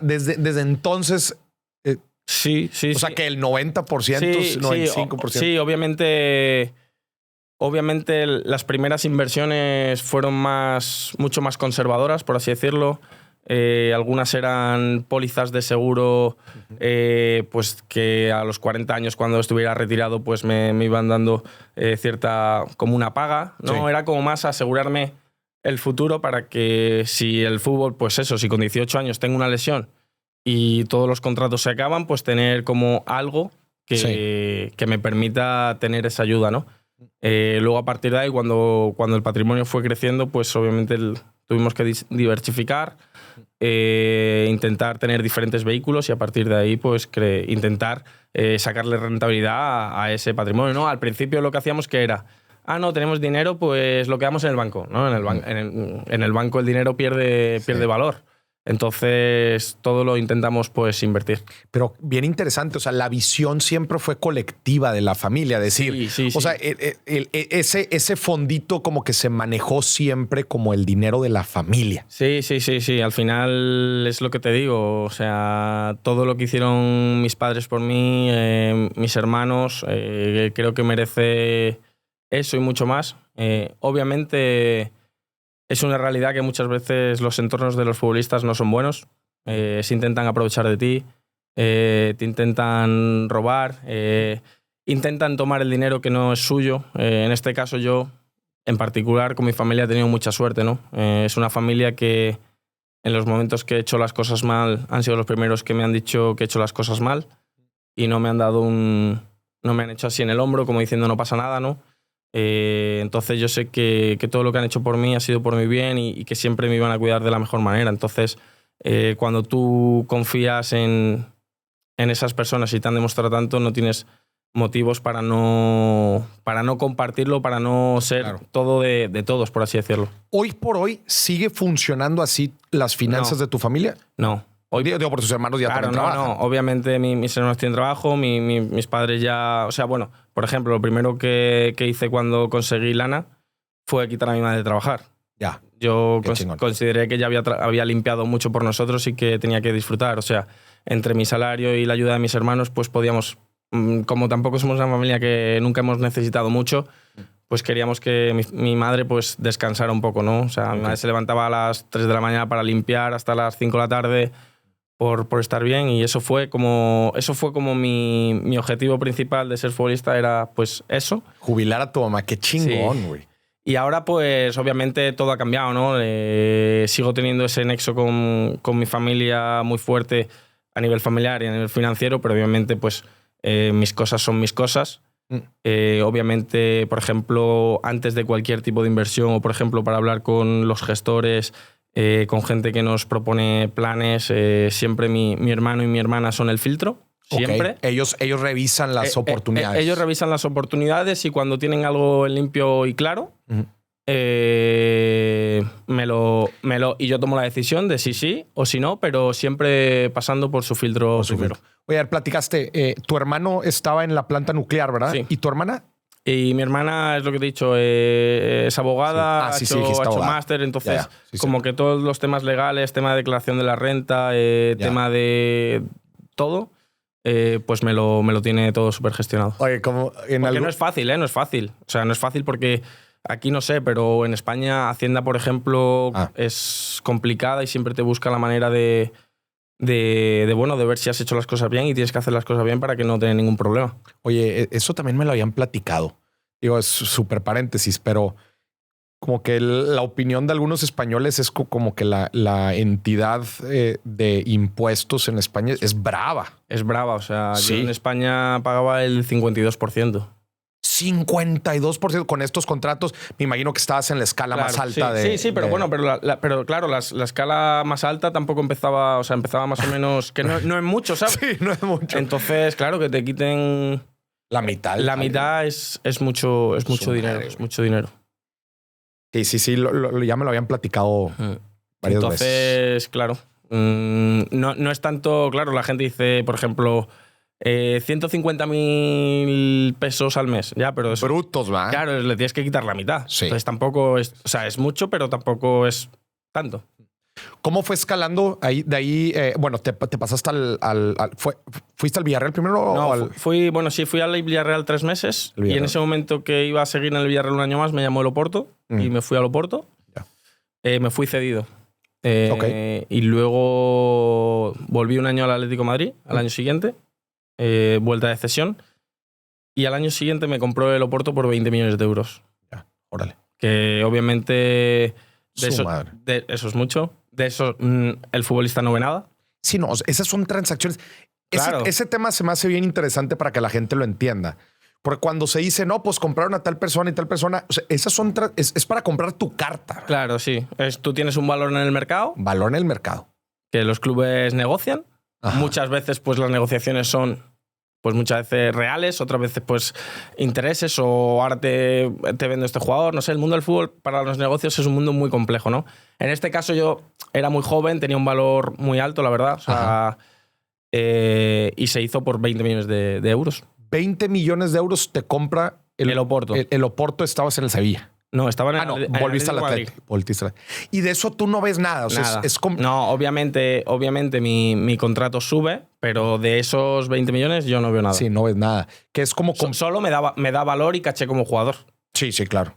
Desde entonces... sí. O sea, que el 90%, 95%. Sí, obviamente las primeras inversiones fueron mucho más conservadoras, por así decirlo. Algunas eran pólizas de seguro, pues que a los 40 años, cuando estuviera retirado, pues me iban dando cierta, como una paga, ¿no? Sí. Era como más asegurarme el futuro para que si el fútbol, pues eso, si con 18 años tengo una lesión y todos los contratos se acaban, pues tener como algo que me permita tener esa ayuda, ¿no? Luego, a partir de ahí, cuando el patrimonio fue creciendo, pues obviamente tuvimos que diversificar, intentar tener diferentes vehículos y a partir de ahí pues intentar sacarle rentabilidad a ese patrimonio, ¿no? Al principio lo que hacíamos que era, no, tenemos dinero, pues lo quedamos en el banco, ¿no? En el banco el dinero pierde valor. Entonces, todo lo intentamos pues invertir. Pero bien interesante, o sea, la visión siempre fue colectiva de la familia, decir, sí. O sea, ese fondito como que se manejó siempre como el dinero de la familia. Sí, al final es lo que te digo, o sea, todo lo que hicieron mis padres por mí, mis hermanos, creo que merece eso y mucho más. Obviamente... Es una realidad que muchas veces los entornos de los futbolistas no son buenos. Se intentan aprovechar de ti, te intentan robar, intentan tomar el dinero que no es suyo. En este caso yo, en particular, con mi familia he tenido mucha suerte, ¿no? Es una familia que en los momentos que he hecho las cosas mal han sido los primeros que me han dicho que he hecho las cosas mal y no me han dado no me han hecho así en el hombro como diciendo no pasa nada, ¿no? Entonces yo sé que todo lo que han hecho por mí ha sido por mi bien y que siempre me iban a cuidar de la mejor manera. Entonces, cuando tú confías en esas personas y te han demostrado tanto, no tienes motivos para no compartirlo, para no ser todo de todos, por así decirlo. ¿Hoy por hoy sigue funcionando así las finanzas de tu familia? No. Hoy digo por tus hermanos ya también trabajan. No, obviamente mis hermanos tienen trabajo, mis padres ya... O sea, bueno, por ejemplo, lo primero que hice cuando conseguí lana fue quitar a mi madre de trabajar. Ya. Yo consideré que ya había limpiado mucho por nosotros y que tenía que disfrutar. O sea, entre mi salario y la ayuda de mis hermanos, pues podíamos... Como tampoco somos una familia que nunca hemos necesitado mucho, pues queríamos que mi madre pues descansara un poco, ¿no? O sea, mi madre se levantaba a las 3 de la mañana para limpiar hasta las 5 de la tarde... Por estar bien y eso fue como mi objetivo principal de ser futbolista, era pues eso. Jubilar a tu mamá, qué chingón, güey. Sí. Y ahora pues obviamente todo ha cambiado, ¿no? Sigo teniendo ese nexo con mi familia muy fuerte a nivel familiar y a nivel financiero, pero obviamente pues mis cosas son mis cosas. Obviamente, por ejemplo, antes de cualquier tipo de inversión o por ejemplo para hablar con los gestores, con gente que nos propone planes, siempre mi hermano y mi hermana son el filtro. Siempre. Okay. Ellos revisan las oportunidades. Ellos revisan las oportunidades y cuando tienen algo en limpio y claro, y yo tomo la decisión de sí o si no, pero siempre pasando por su filtro primero. Oye, a ver, platicaste, tu hermano estaba en la planta nuclear, ¿verdad? Sí. ¿Y tu hermana? Y mi hermana, es lo que te he dicho, es abogada, ha hecho máster, entonces como que todos los temas legales, tema de declaración de la renta, tema de todo, pues me lo tiene todo súper gestionado. Oye, como porque no es fácil, no es fácil. O sea, no es fácil porque aquí no sé, pero en España Hacienda, por ejemplo, es complicada y siempre te busca la manera de ver si has hecho las cosas bien y tienes que hacer las cosas bien para que no tengas ningún problema. Oye, eso también me lo habían platicado. Digo, es súper paréntesis, pero como que la opinión de algunos españoles es como que la entidad de impuestos en España es brava. Es brava, o sea, yo en España pagaba el 52%. 52% con estos contratos. Me imagino que estabas en la escala más alta Sí, pero bueno, pero claro, la escala más alta tampoco empezaba, o sea, empezaba más o menos, que no es mucho, ¿sabes? Sí, no es mucho. Entonces, claro, que te quiten la mitad. La mitad es mucho dinero, es mucho dinero. Sí, ya me lo habían platicado varias veces. Entonces, claro, no es tanto, claro, la gente dice, por ejemplo, 150.000 pesos al mes. Ya, pero eso, brutos, ¿va? claro, le tienes que quitar la mitad. Sí. Entonces tampoco es... O sea, es mucho, pero tampoco es tanto. ¿Cómo fue escalando ahí? De ahí, bueno, te pasaste ¿fuiste al Villarreal primero? No, fui al Villarreal 3 meses y en ese momento que iba a seguir en el Villarreal un año más me llamó el Oporto y me fui al Oporto. Me fui cedido. Y luego volví un año al Atlético de Madrid, al año siguiente, vuelta de cesión, y al año siguiente me compró el Oporto por 20 millones de euros. Ya, órale. Que obviamente eso es mucho. De eso el futbolista no ve nada. Sí, no, esas son transacciones. Claro. Ese tema se me hace bien interesante para que la gente lo entienda. Porque cuando se dice, no, pues compraron a tal persona y tal persona, o sea, esas son es para comprar tu carta. Claro, sí. Tú tienes un valor en el mercado. Valor en el mercado. Que los clubes negocian. Ajá. Muchas veces, pues las negociaciones son, pues muchas veces reales, otras veces, pues intereses o ahora te vendo este jugador. No sé, el mundo del fútbol para los negocios es un mundo muy complejo, ¿no? En este caso yo era muy joven, tenía un valor muy alto, la verdad. O sea, y se hizo por 20 millones de euros. 20 millones de euros te compra el Oporto. El Oporto, estabas en el Sevilla. No, estaba en el volviste al Atlético. Y de eso tú no ves nada. O sea, nada. Es como... No, obviamente mi contrato sube, pero de esos 20 millones yo no veo nada. Sí, no ves nada. Que es como... Solo me da valor y caché como jugador. Sí, claro.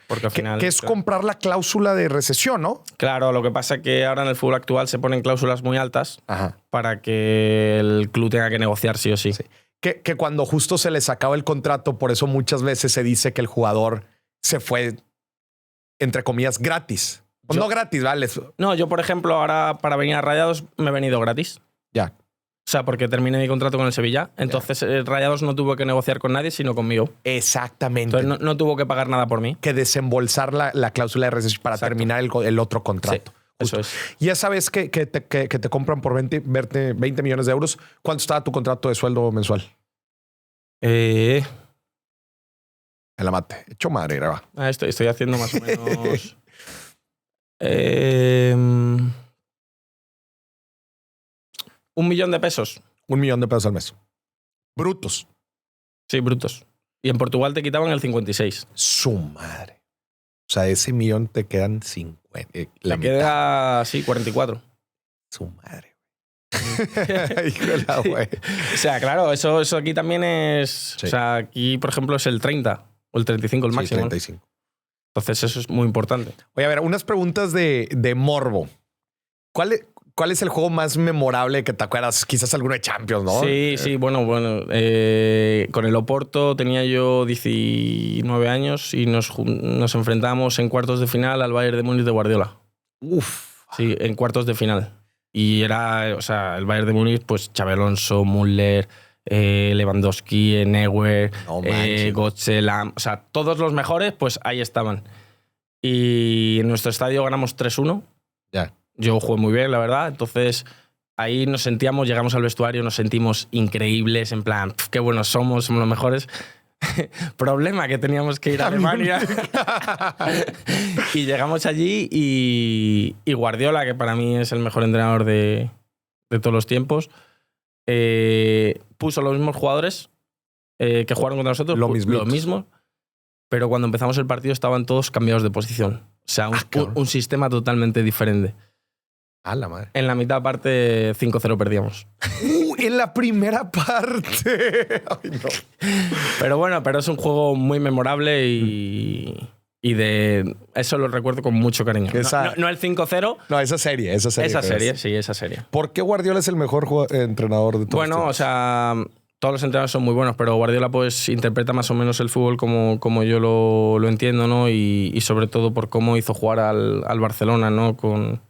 Porque al final... Que es comprar la cláusula de recesión, ¿no? Claro, lo que pasa es que ahora en el fútbol actual se ponen cláusulas muy altas para que el club tenga que negociar sí o sí. Que cuando justo se les acaba el contrato, por eso muchas veces se dice que el jugador se fue, entre comillas, gratis. No gratis, ¿vale? No, yo, por ejemplo, ahora para venir a Rayados me he venido gratis. Ya. O sea, porque terminé mi contrato con el Sevilla. Entonces, Rayados no tuvo que negociar con nadie, sino conmigo. Exactamente. Entonces, no tuvo que pagar nada por mí. Que desembolsar la cláusula de recesión para terminar el otro contrato. Sí, eso es. Y esa vez que te compran por 20 millones de euros, ¿cuánto estaba tu contrato de sueldo mensual? En la mate. Hecho madre, va. Estoy haciendo más o menos... 1 millón de pesos. 1 millón de pesos al mes. Brutos. Sí, brutos. Y en Portugal te quitaban el 56. Su madre. O sea, de ese millón te quedan 50. La queda, sí, 44. Su madre. Híjole, o sea, claro, eso aquí también es... Sí. O sea, aquí, por ejemplo, es el 30 o el 35 el máximo. 35. Entonces eso es muy importante. Oye, a ver, unas preguntas de morbo. ¿Cuál es el juego más memorable que te acuerdas? Quizás alguno de Champions, ¿no? Sí, bueno. Con el Oporto tenía yo 19 años y nos enfrentamos en cuartos de final al Bayern de Múnich de Guardiola. Uf. Sí, en cuartos de final. Y era, o sea, el Bayern de Múnich, pues Xabi Alonso, Müller, Lewandowski, Neuer, Götze, Lahm, o sea, todos los mejores, pues ahí estaban. Y en nuestro estadio ganamos 3-1. Ya. Yo jugué muy bien, la verdad. Entonces, ahí nos sentíamos, llegamos al vestuario, nos sentimos increíbles, en plan, qué buenos somos los mejores. Problema, que teníamos que ir a Alemania. Y llegamos allí y Guardiola, que para mí es el mejor entrenador de todos los tiempos, puso los mismos jugadores que jugaron contra nosotros. Lo mismo. Pero cuando empezamos el partido estaban todos cambiados de posición. O sea, un sistema totalmente diferente. A la madre. En la mitad parte 5-0 perdíamos. En la primera parte. Ay, no. Pero bueno, es un juego muy memorable y de eso lo recuerdo con mucho cariño. No el 5-0. No, esa serie. Esa serie. ¿Por qué Guardiola es el mejor entrenador de todos? Bueno, o sea, todos los entrenadores son muy buenos, pero Guardiola pues interpreta más o menos el fútbol como yo lo entiendo, ¿no? Y sobre todo por cómo hizo jugar al Barcelona, ¿no? Con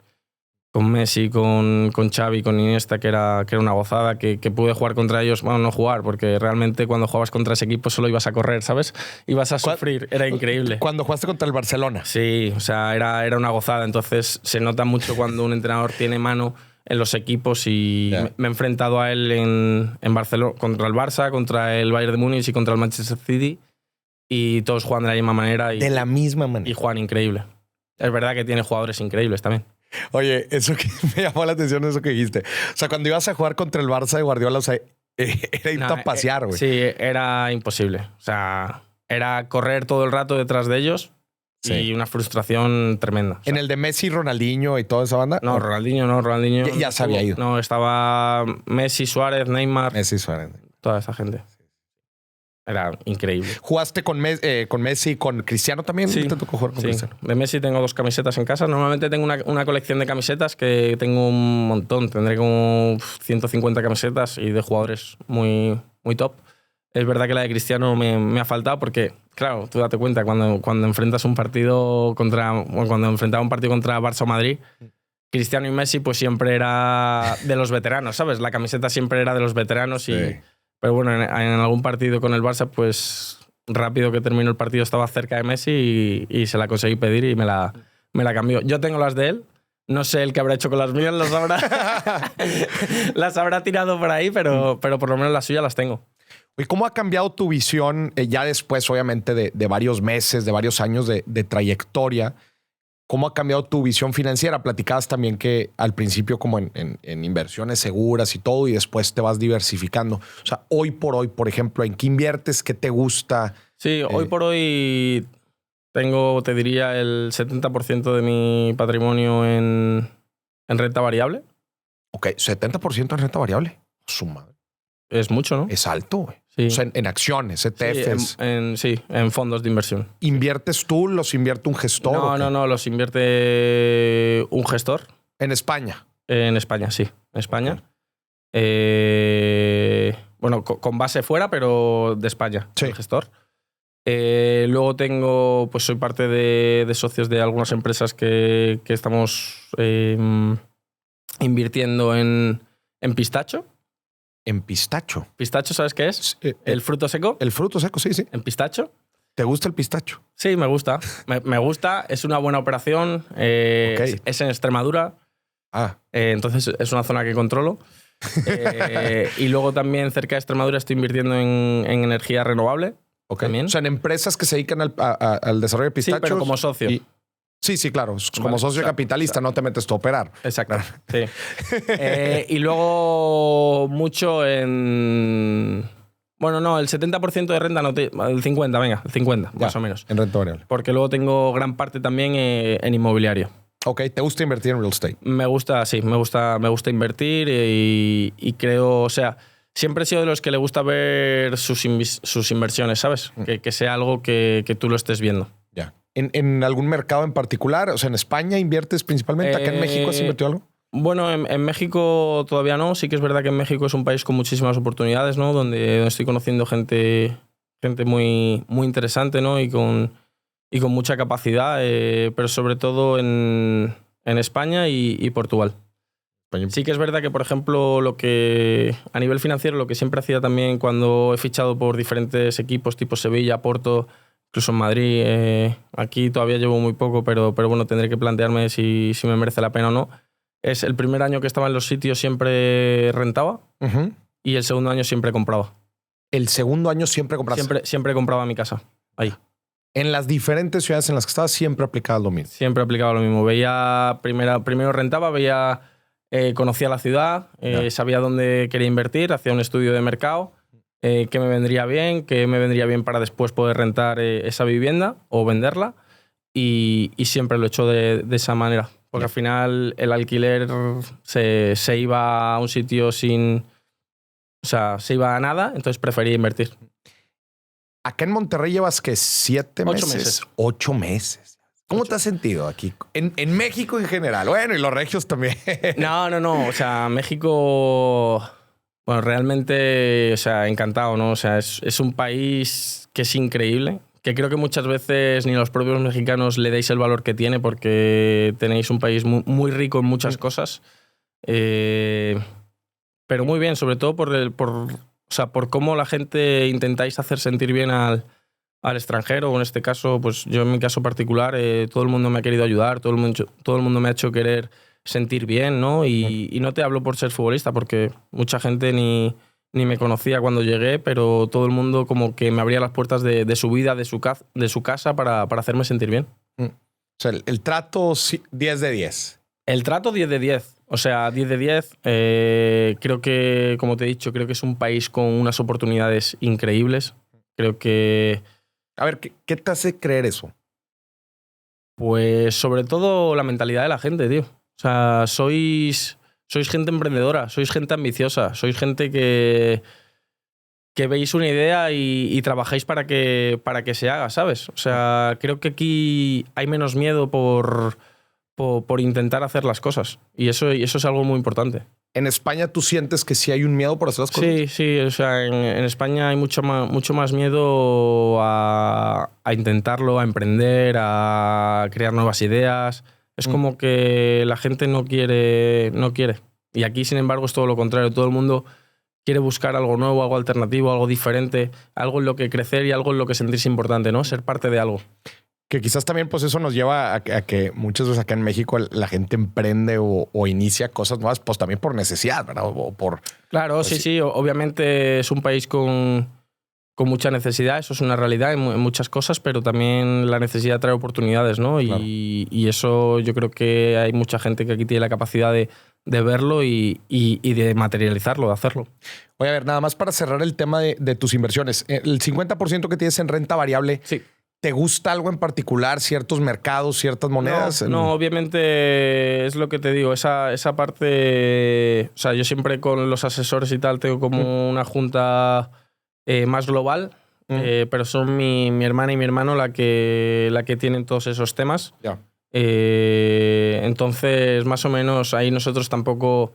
Messi, con Xavi, con Iniesta, que era una gozada, que pude jugar contra ellos. Bueno, no jugar, porque realmente cuando jugabas contra ese equipo solo ibas a correr, ¿sabes? Ibas a sufrir, era increíble. Cuando jugaste contra el Barcelona. Sí, o sea, era una gozada. Entonces se nota mucho cuando un entrenador tiene mano en los equipos y me he enfrentado a él en Barcelona, contra el Barça, contra el Bayern de Múnich y contra el Manchester City, y todos juegan de la misma manera. De la misma manera. Y juegan increíble. Es verdad que tiene jugadores increíbles también. Oye, eso que me llamó la atención, eso que dijiste. O sea, cuando ibas a jugar contra el Barça de Guardiola, o sea, Era irte a pasear, güey. Sí, era imposible. O sea, era correr todo el rato detrás de ellos y una frustración tremenda. O sea, ¿en el de Messi, Ronaldinho y toda esa banda? No, Ronaldinho Ya se había ido. No, estaba Messi, Suárez, Neymar. Messi, Suárez. Toda esa gente. Era increíble. ¿Jugaste con Messi y con Cristiano también? Sí, ¿Te tocó jugar con Cristiano? De Messi tengo 2 camisetas en casa. Normalmente tengo una colección de camisetas que tengo un montón. Tendré como 150 camisetas y de jugadores muy, muy top. Es verdad que la de Cristiano me ha faltado porque, claro, tú date cuenta, cuando enfrentas un partido cuando enfrentaba un partido contra Barça o Madrid, Cristiano y Messi pues siempre era de los veteranos, ¿sabes? La camiseta siempre era de los veteranos. Sí. Pero bueno, en algún partido con el Barça, pues rápido que terminó el partido estaba cerca de Messi y se la conseguí pedir y me la cambió. Yo tengo las de él. No sé el que habrá hecho con las mías, las habrá tirado por ahí, pero por lo menos las suyas las tengo. ¿Y cómo ha cambiado tu visión ya después, obviamente, de varios meses, de varios años de trayectoria? ¿Cómo ha cambiado tu visión financiera? Platicabas también que al principio como en inversiones seguras y todo, y después te vas diversificando. O sea, hoy por hoy, por ejemplo, ¿en qué inviertes? ¿Qué te gusta? Sí, hoy por hoy tengo, te diría, el 70% de mi patrimonio en renta variable. Ok, 70% en renta variable. Su madre. Es mucho, ¿no? Es alto, güey. Sí. O sea, en acciones, ETFs. Sí, en fondos de inversión. ¿Inviertes tú? ¿Los invierte un gestor? No, los invierte un gestor. ¿En España? En España, sí. En España. Bueno, con base fuera, pero de España, sí. El gestor. Luego pues soy parte de socios de algunas empresas que estamos invirtiendo en pistacho. ¿En pistacho? ¿Pistacho sabes qué es? ¿El fruto seco? El fruto seco, sí. ¿En pistacho? ¿Te gusta el pistacho? Sí, me gusta. me gusta. Es una buena operación. Okay. Es en Extremadura. Entonces es una zona que controlo. Y luego también cerca de Extremadura estoy invirtiendo en energía renovable. Okay. También. O sea, en empresas que se dedican al desarrollo de pistachos. Sí, pero como socio. Sí, claro. Como socio capitalista no te metes tú a operar. Exacto. Sí. Y luego mucho en... Bueno, no, el 70% de renta, el 50, venga, el 50, más o menos. En renta variable. Porque luego tengo gran parte también en inmobiliario. Ok, ¿te gusta invertir en real estate? Me gusta invertir y creo, o sea, siempre he sido de los que le gusta ver sus inversiones, ¿sabes? Que sea algo que tú lo estés viendo. Ya. ¿En algún mercado en particular? O sea, ¿en España inviertes principalmente? ¿Acá en México has invertido algo? Bueno, en México todavía no. Sí que es verdad que en México es un país con muchísimas oportunidades, ¿no? Donde estoy conociendo gente muy, muy interesante, ¿no? Y con mucha capacidad, pero sobre todo en España y Portugal. Sí que es verdad que, por ejemplo, a nivel financiero, lo que siempre hacía también cuando he fichado por diferentes equipos tipo Sevilla, Porto, incluso en Madrid, aquí todavía llevo muy poco, pero bueno, tendré que plantearme si me merece la pena o no. Es el primer año que estaba en los sitios siempre rentaba y el segundo año siempre compraba. ¿El segundo año siempre compraste? Siempre compraba mi casa, ahí. En las diferentes ciudades en las que estabas siempre aplicaba lo mismo. Siempre aplicaba lo mismo. Primero rentaba, conocía la ciudad, sabía dónde quería invertir, hacía un estudio de mercado, qué me vendría bien para después poder rentar esa vivienda o venderla y siempre lo he hecho de esa manera. Porque al final el alquiler se iba a un sitio se iba a nada, entonces preferí invertir. Acá en Monterrey llevas, ¿qué? 7 meses. 8 meses. 8 meses. ¿Cómo te has sentido aquí? En México en general. Bueno, y los regios también. No. O sea, México, bueno, realmente, o sea, encantado, ¿no? O sea, es un país que es increíble, que creo que muchas veces ni los propios mexicanos le dais el valor que tiene porque tenéis un país muy, muy rico en muchas cosas. Pero muy bien, sobre todo por cómo la gente intentáis hacer sentir bien al extranjero, o en este caso, pues yo en mi caso particular, todo el mundo me ha querido ayudar, todo el mundo me ha hecho querer sentir bien, ¿no? Y no te hablo por ser futbolista, porque mucha gente ni me conocía cuando llegué, pero todo el mundo como que me abría las puertas de su vida, de su casa para hacerme sentir bien. O sea, el trato 10 de 10. El trato 10 de 10. O sea, 10 de 10. Creo que, como te he dicho, creo que es un país con unas oportunidades increíbles. Creo que... A ver, ¿qué te hace creer eso? Pues sobre todo la mentalidad de la gente, tío. O sea, sois gente emprendedora, sois gente ambiciosa, sois gente que veis una idea y trabajáis para que se haga, ¿sabes? O sea, creo que aquí hay menos miedo por intentar hacer las cosas. Y eso es algo muy importante. ¿En España tú sientes que sí hay un miedo por hacer las cosas? Sí. O sea, en España hay mucho más miedo a intentarlo, a emprender, a crear nuevas ideas. Es como que la gente no quiere. Y aquí, sin embargo, es todo lo contrario. Todo el mundo quiere buscar algo nuevo, algo alternativo, algo diferente, algo en lo que crecer y algo en lo que sentirse importante, ¿no? Ser parte de algo. Que quizás también pues eso nos lleva a que muchas veces acá en México la gente emprende o inicia cosas nuevas pues también por necesidad, ¿verdad? O por, claro, pues, sí. Obviamente es un país con mucha necesidad, eso es una realidad en muchas cosas, pero también la necesidad trae oportunidades, ¿no? Claro. Y eso yo creo que hay mucha gente que aquí tiene la capacidad de verlo y de materializarlo, de hacerlo. Oye, a ver, nada más para cerrar el tema de tus inversiones. El 50% que tienes en renta variable, sí. ¿Te gusta algo en particular? ¿Ciertos mercados, ciertas monedas? No, obviamente es lo que te digo. Esa parte... O sea, yo siempre con los asesores y tal tengo como una junta más global, pero son mi hermana y mi hermano la que tienen todos esos temas. Ya. Entonces, más o menos, ahí nosotros tampoco...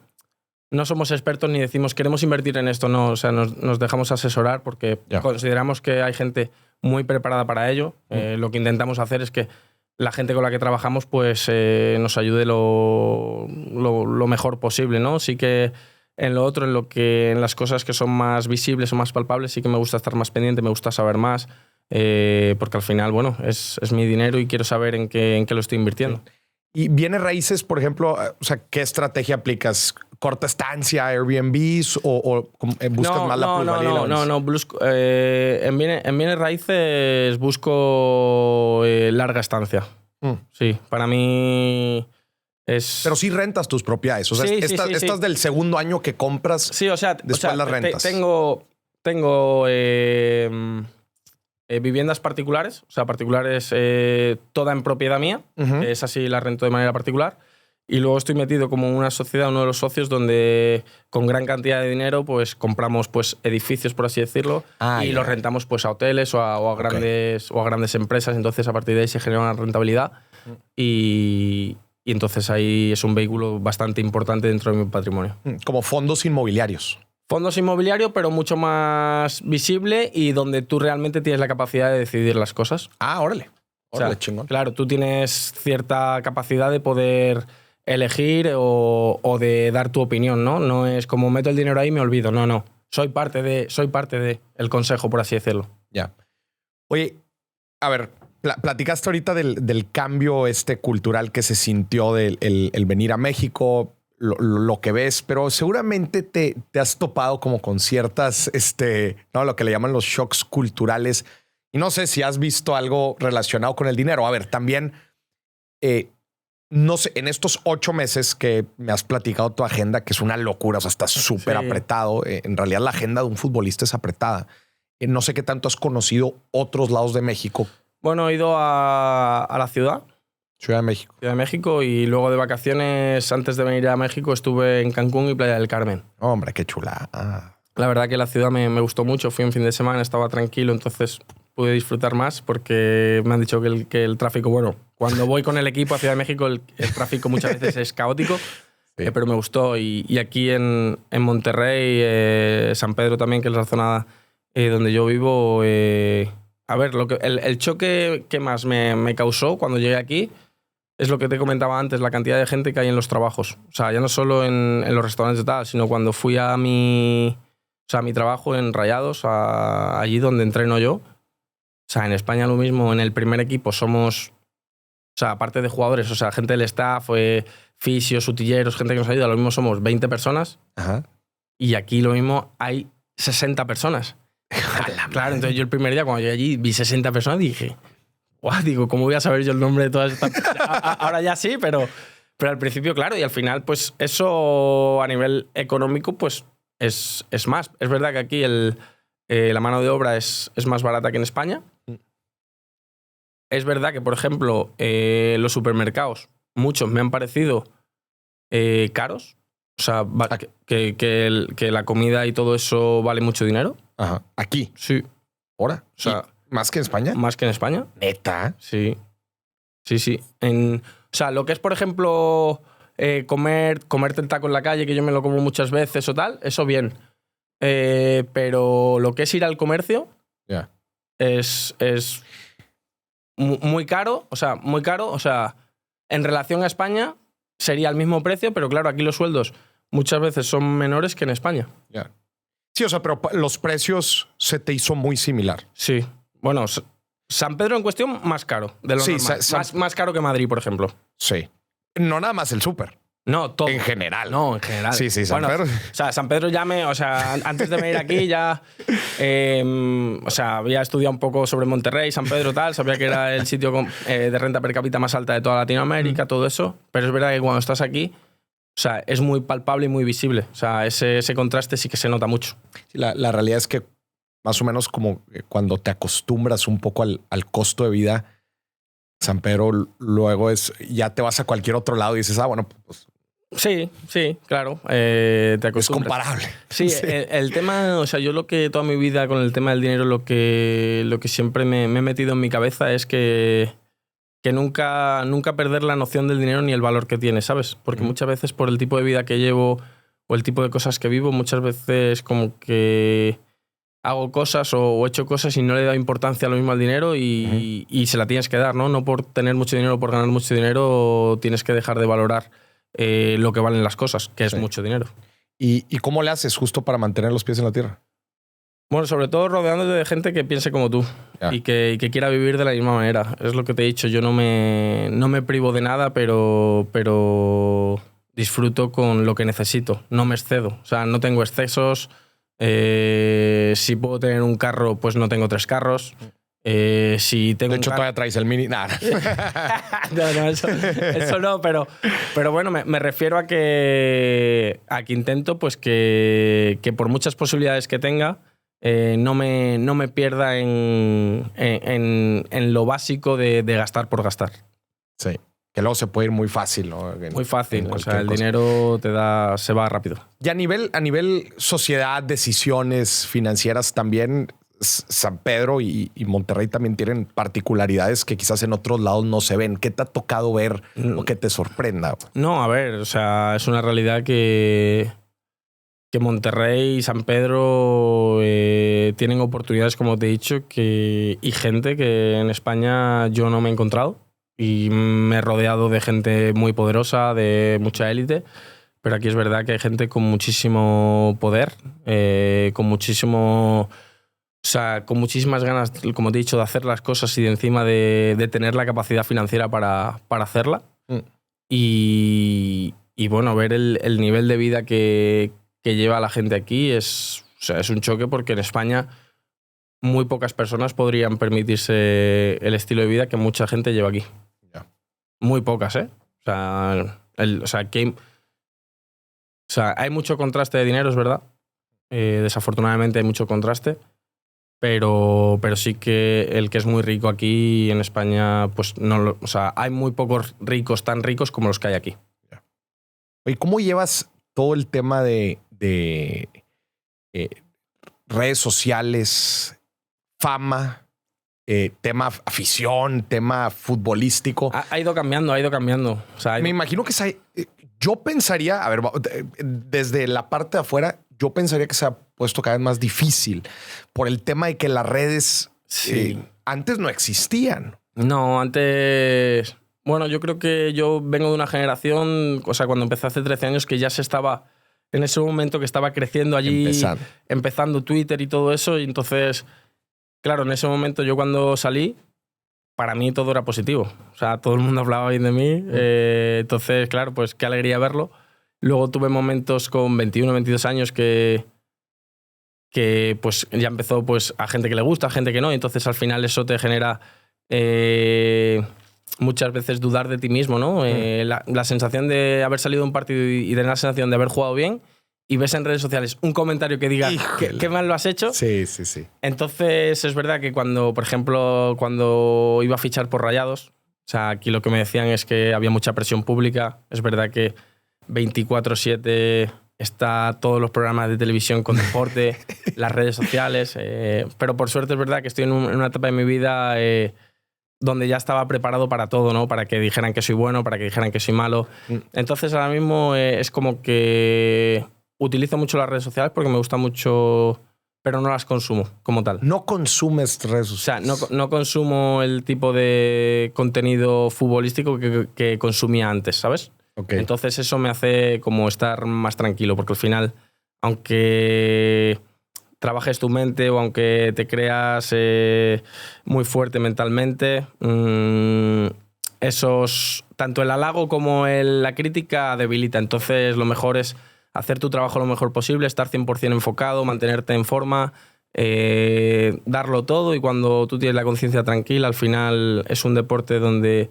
No somos expertos ni decimos queremos invertir en esto, no. O sea, nos dejamos asesorar porque consideramos que hay gente muy preparada para ello. Lo que intentamos hacer es que la gente con la que trabajamos pues nos ayude lo mejor posible, ¿no? Sí que en lo otro, en las cosas que son más visibles o más palpables, sí que me gusta estar más pendiente, me gusta saber más, porque al final, bueno, es mi dinero y quiero saber en qué lo estoy invirtiendo. Sí. ¿Y bienes raíces, por ejemplo, o sea, qué estrategia aplicas? ¿Corta estancia, Airbnbs o buscas más la plusvalía? No. En bienes raíces busco larga estancia. Sí, para mí es... Pero sí rentas tus propiedades. O sea, estas del segundo año que compras, sí, o sea, después las rentas. Tengo viviendas particulares, o sea, particulares toda en propiedad mía, que es así, la rento de manera particular. Y luego estoy metido como en una sociedad, uno de los socios, donde con gran cantidad de dinero pues compramos pues edificios, por así decirlo, y los rentamos pues a hoteles o a grandes empresas. Entonces, a partir de ahí se genera una rentabilidad y entonces ahí es un vehículo bastante importante dentro de mi patrimonio. Como fondos inmobiliarios. Fondos inmobiliarios, pero mucho más visible y donde tú realmente tienes la capacidad de decidir las cosas. Órale. Órale, chingón. Claro, tú tienes cierta capacidad de poder elegir o de dar tu opinión, ¿no? No es como meto el dinero ahí y me olvido. No. Soy parte de el consejo, por así decirlo. Ya. Oye, a ver, platicaste ahorita del cambio cultural que se sintió el venir a México, lo que ves, pero seguramente te has topado como con ciertas, ¿no? Lo que le llaman los shocks culturales. Y no sé si has visto algo relacionado con el dinero. A ver, también, no sé, en estos 8 meses que me has platicado tu agenda, que es una locura, o sea, está súper apretado. En realidad la agenda de un futbolista es apretada. No sé qué tanto has conocido otros lados de México. Bueno, he ido a la ciudad. Ciudad de México. Ciudad de México, y luego de vacaciones, antes de venir a México, estuve en Cancún y Playa del Carmen. Hombre, qué chula. La verdad que la ciudad me gustó mucho. Fui un fin de semana, estaba tranquilo, entonces pude disfrutar más porque me han dicho que el tráfico, bueno, cuando voy con el equipo a Ciudad de México el tráfico muchas veces es caótico, pero me gustó. Y aquí en Monterrey, San Pedro también, que es la zona donde yo vivo, a ver, el choque que más me causó cuando llegué aquí es lo que te comentaba antes, la cantidad de gente que hay en los trabajos. O sea, ya no solo en los restaurantes y tal, sino cuando fui a mi trabajo en Rayados, allí donde entreno yo. O sea, en España lo mismo, en el primer equipo somos, o sea, aparte de jugadores, o sea, gente del staff, fisios, utilleros, gente que nos ayuda, lo mismo somos 20 personas. Ajá. Y aquí lo mismo hay 60 personas. Claro, entonces yo el primer día cuando llegué allí vi 60 personas y dije, guau, digo, ¿cómo voy a saber yo el nombre de todas estas? Ahora ya sí, pero Pero al principio, claro, y al final, pues eso a nivel económico, pues es más. Es verdad que aquí la mano de obra es más barata que en España. Es verdad que, por ejemplo, los supermercados, muchos me han parecido caros. O sea, que la comida y todo eso vale mucho dinero. Ajá. ¿Aquí? Sí. ¿Ahora? O sea, ¿más que en España? Más que en España. ¿Neta? Sí. Sí. O sea, lo que es, por ejemplo, comerte el taco en la calle, que yo me lo como muchas veces o tal, eso bien. Pero lo que es ir al comercio es muy caro. O sea, muy caro. O sea, en relación a España sería el mismo precio, pero claro, aquí los sueldos muchas veces son menores que en España. Sí, o sea, pero los precios se te hizo muy similar. Sí. Bueno, San Pedro en cuestión, más caro de lo normal. Más caro que Madrid, por ejemplo. Sí. No nada más el súper. No, todo. En general. No, en general. Sí, San Pedro. O sea, San Pedro o sea, antes de venir aquí ya, o sea, había estudiado un poco sobre Monterrey, San Pedro, tal, sabía que era el sitio de renta per cápita más alta de toda Latinoamérica, todo eso, pero es verdad que cuando estás aquí, o sea, es muy palpable y muy visible. O sea, ese contraste sí que se nota mucho. La realidad es que más o menos como cuando te acostumbras un poco al costo de vida, San Pedro luego ya te vas a cualquier otro lado y dices, bueno, pues... Sí, claro. Te acostumbras. Es comparable. Sí, sí. El tema, o sea, yo lo que toda mi vida con el tema del dinero, lo que siempre me he metido en mi cabeza es que nunca perder la noción del dinero ni el valor que tiene, ¿sabes? Porque muchas veces por el tipo de vida que llevo o el tipo de cosas que vivo, muchas veces como que hago cosas o he hecho cosas y no le he dado importancia a lo mismo al dinero y se la tienes que dar, ¿no? No por tener mucho dinero o por ganar mucho dinero tienes que dejar de valorar lo que valen las cosas, que es mucho dinero. ¿Y cómo le haces justo para mantener los pies en la tierra? Bueno, sobre todo rodeándote de gente que piense como tú y que quiera vivir de la misma manera. Es lo que te he dicho, yo no me privo de nada, pero disfruto con lo que necesito, no me excedo. O sea, no tengo excesos. Si puedo tener un carro, pues no tengo 3 carros. Si tengo de hecho, todavía traes el Mini. Nah. No, eso no, pero bueno, me refiero a que intento pues que por muchas posibilidades que tenga, no me pierda en lo básico de gastar por gastar. Sí, que luego se puede ir muy fácil, ¿no? Muy fácil, o sea, el dinero se va rápido. Y a nivel sociedad, decisiones financieras también, San Pedro y Monterrey también tienen particularidades que quizás en otros lados no se ven. ¿Qué te ha tocado ver o que te sorprenda? No, a ver, o sea, es una realidad que Monterrey y San Pedro tienen oportunidades, como te he dicho, y gente que en España yo no me he encontrado. Y me he rodeado de gente muy poderosa, de mucha élite, pero aquí es verdad que hay gente con muchísimo poder, con muchísimas ganas, como te he dicho, de hacer las cosas y de encima de tener la capacidad financiera para hacerla. Y bueno, ver el nivel de vida que lleva la gente aquí es un choque, porque en España muy pocas personas podrían permitirse el estilo de vida que mucha gente lleva aquí. Muy pocas, ¿eh? Hay mucho contraste de dinero, es verdad. Desafortunadamente hay mucho contraste. Pero sí que el que es muy rico aquí en España, pues no hay muy pocos ricos tan ricos como los que hay aquí. ¿Y cómo llevas todo el tema de redes sociales, fama, tema afición, tema futbolístico? Ha ido cambiando. O sea, me imagino que yo pensaría, a ver, desde la parte de afuera, yo pensaría que se ha puesto cada vez más difícil por el tema de que las redes antes no existían. No, antes... Bueno, yo creo que yo vengo de una generación, o sea, cuando empecé hace 13 años, que ya se estaba, en ese momento que estaba creciendo allí, empezando Twitter y todo eso, y entonces, claro, en ese momento yo cuando salí, para mí todo era positivo. O sea, todo el mundo hablaba bien de mí, entonces, claro, pues qué alegría verlo. Luego tuve momentos con 21, 22 años que pues ya empezó pues a gente que le gusta, a gente que no, y entonces al final eso te genera muchas veces dudar de ti mismo, ¿no? La sensación de haber salido de un partido y tener la sensación de haber jugado bien, y ves en redes sociales un comentario que diga qué mal lo has hecho. Sí, sí, sí. Entonces es verdad que cuando, por ejemplo, cuando iba a fichar por Rayados, o sea, aquí lo que me decían es que había mucha presión pública. Es verdad que 24/7 está todos los programas de televisión con deporte, las redes sociales, pero por suerte es verdad que estoy en una etapa de mi vida donde ya estaba preparado para todo, ¿no? Para que dijeran que soy bueno, para que dijeran que soy malo. Entonces ahora mismo es como que utilizo mucho las redes sociales porque me gusta mucho, pero no las consumo como tal. ¿No consumes redes sociales? O sea, no consumo el tipo de contenido futbolístico que consumía antes, ¿sabes? Okay. Entonces eso me hace como estar más tranquilo, porque al final, aunque trabajes tu mente o aunque te creas muy fuerte mentalmente, tanto el halago como la crítica debilita. Entonces lo mejor es hacer tu trabajo lo mejor posible, estar 100% enfocado, mantenerte en forma, darlo todo, y cuando tú tienes la conciencia tranquila, al final es un deporte donde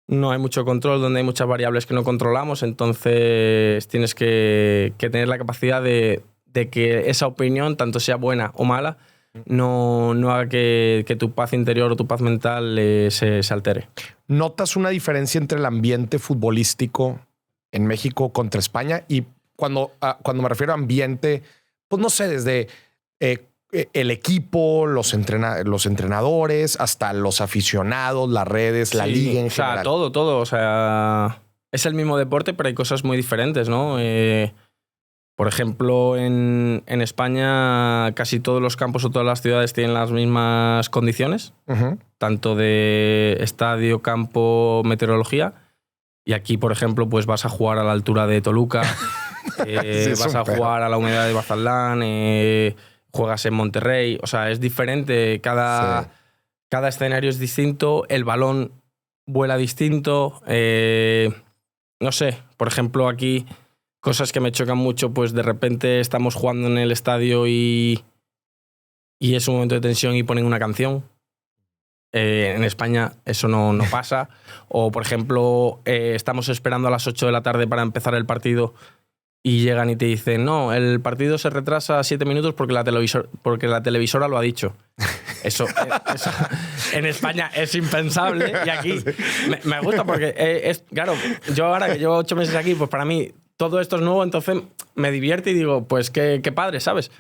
no hay mucho control, donde hay muchas variables que no controlamos, entonces tienes que tener la capacidad de que esa opinión, tanto sea buena o mala, no haga que tu paz interior o tu paz mental se altere. ¿Notas una diferencia entre el ambiente futbolístico en México contra España? Y cuando me refiero a ambiente, pues no sé, desde el equipo, los entrenadores, hasta los aficionados, las redes, la liga en general. O sea, todo. O sea, es el mismo deporte, pero hay cosas muy diferentes, ¿no? Por ejemplo, en España casi todos los campos o todas las ciudades tienen las mismas condiciones, tanto de estadio, campo, meteorología. Y aquí, por ejemplo, pues vas a jugar a la altura de Toluca, vas a jugar a la humedad de Bazaldán, juegas en Monterrey. O sea, es diferente. Cada escenario es distinto, el balón vuela distinto. No sé, por ejemplo, aquí cosas que me chocan mucho, pues de repente estamos jugando en el estadio y es un momento de tensión y ponen una canción. En España eso no pasa. O, por ejemplo, estamos esperando a las 8 de la tarde para empezar el partido y llegan y te dicen, no, el partido se retrasa 7 minutos porque la televisora lo ha dicho. Eso en España es impensable, y aquí me gusta porque, claro, yo ahora que llevo 8 meses aquí, pues para mí todo esto es nuevo, entonces me divierte y digo, pues qué padre, ¿sabes?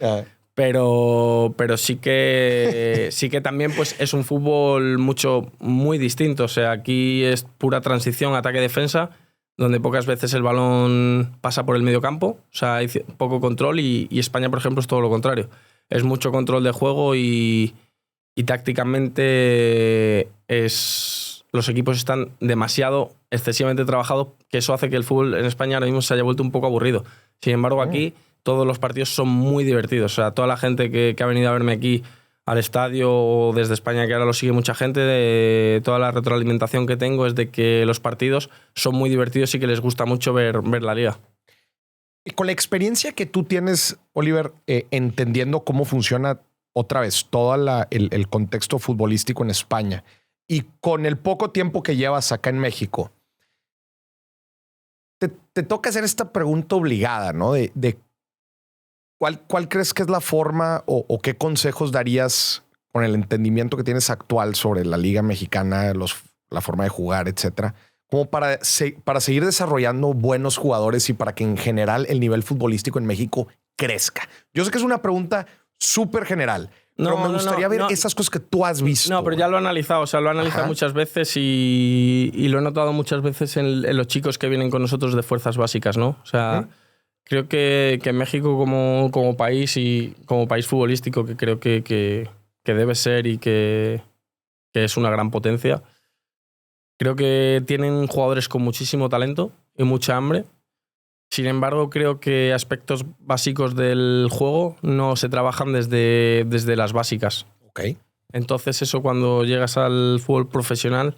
Pero sí que también pues es un fútbol muy distinto. O sea, aquí es pura transición, ataque-defensa, donde pocas veces el balón pasa por el medio campo. O sea, hay poco control, y España, por ejemplo, es todo lo contrario. Es mucho control de juego y tácticamente los equipos están excesivamente trabajados, que eso hace que el fútbol en España ahora mismo se haya vuelto un poco aburrido. Sin embargo, aquí todos los partidos son muy divertidos. O sea, toda la gente que ha venido a verme aquí al estadio o desde España, que ahora lo sigue mucha gente, toda la retroalimentación que tengo es de que los partidos son muy divertidos y que les gusta mucho ver la liga. Y con la experiencia que tú tienes, Oliver, entendiendo cómo funciona otra vez todo el contexto futbolístico en España, y con el poco tiempo que llevas acá en México, te toca hacer esta pregunta obligada, ¿no? De ¿cuál crees que es la forma o qué consejos darías con el entendimiento que tienes actual sobre la Liga Mexicana, la forma de jugar, etcétera, como para seguir desarrollando buenos jugadores y para que en general el nivel futbolístico en México crezca? Yo sé que es una pregunta súper general, pero me gustaría ver esas cosas que tú has visto. No, pero ya lo he analizado. O sea, lo he analizado muchas veces y lo he notado muchas veces en los chicos que vienen con nosotros de fuerzas básicas, ¿no? O sea, creo que México como país y como país futbolístico, que creo que debe ser y que es una gran potencia, creo que tienen jugadores con muchísimo talento y mucha hambre. Sin embargo, creo que aspectos básicos del juego no se trabajan desde las básicas. Okay. Entonces eso, cuando llegas al fútbol profesional,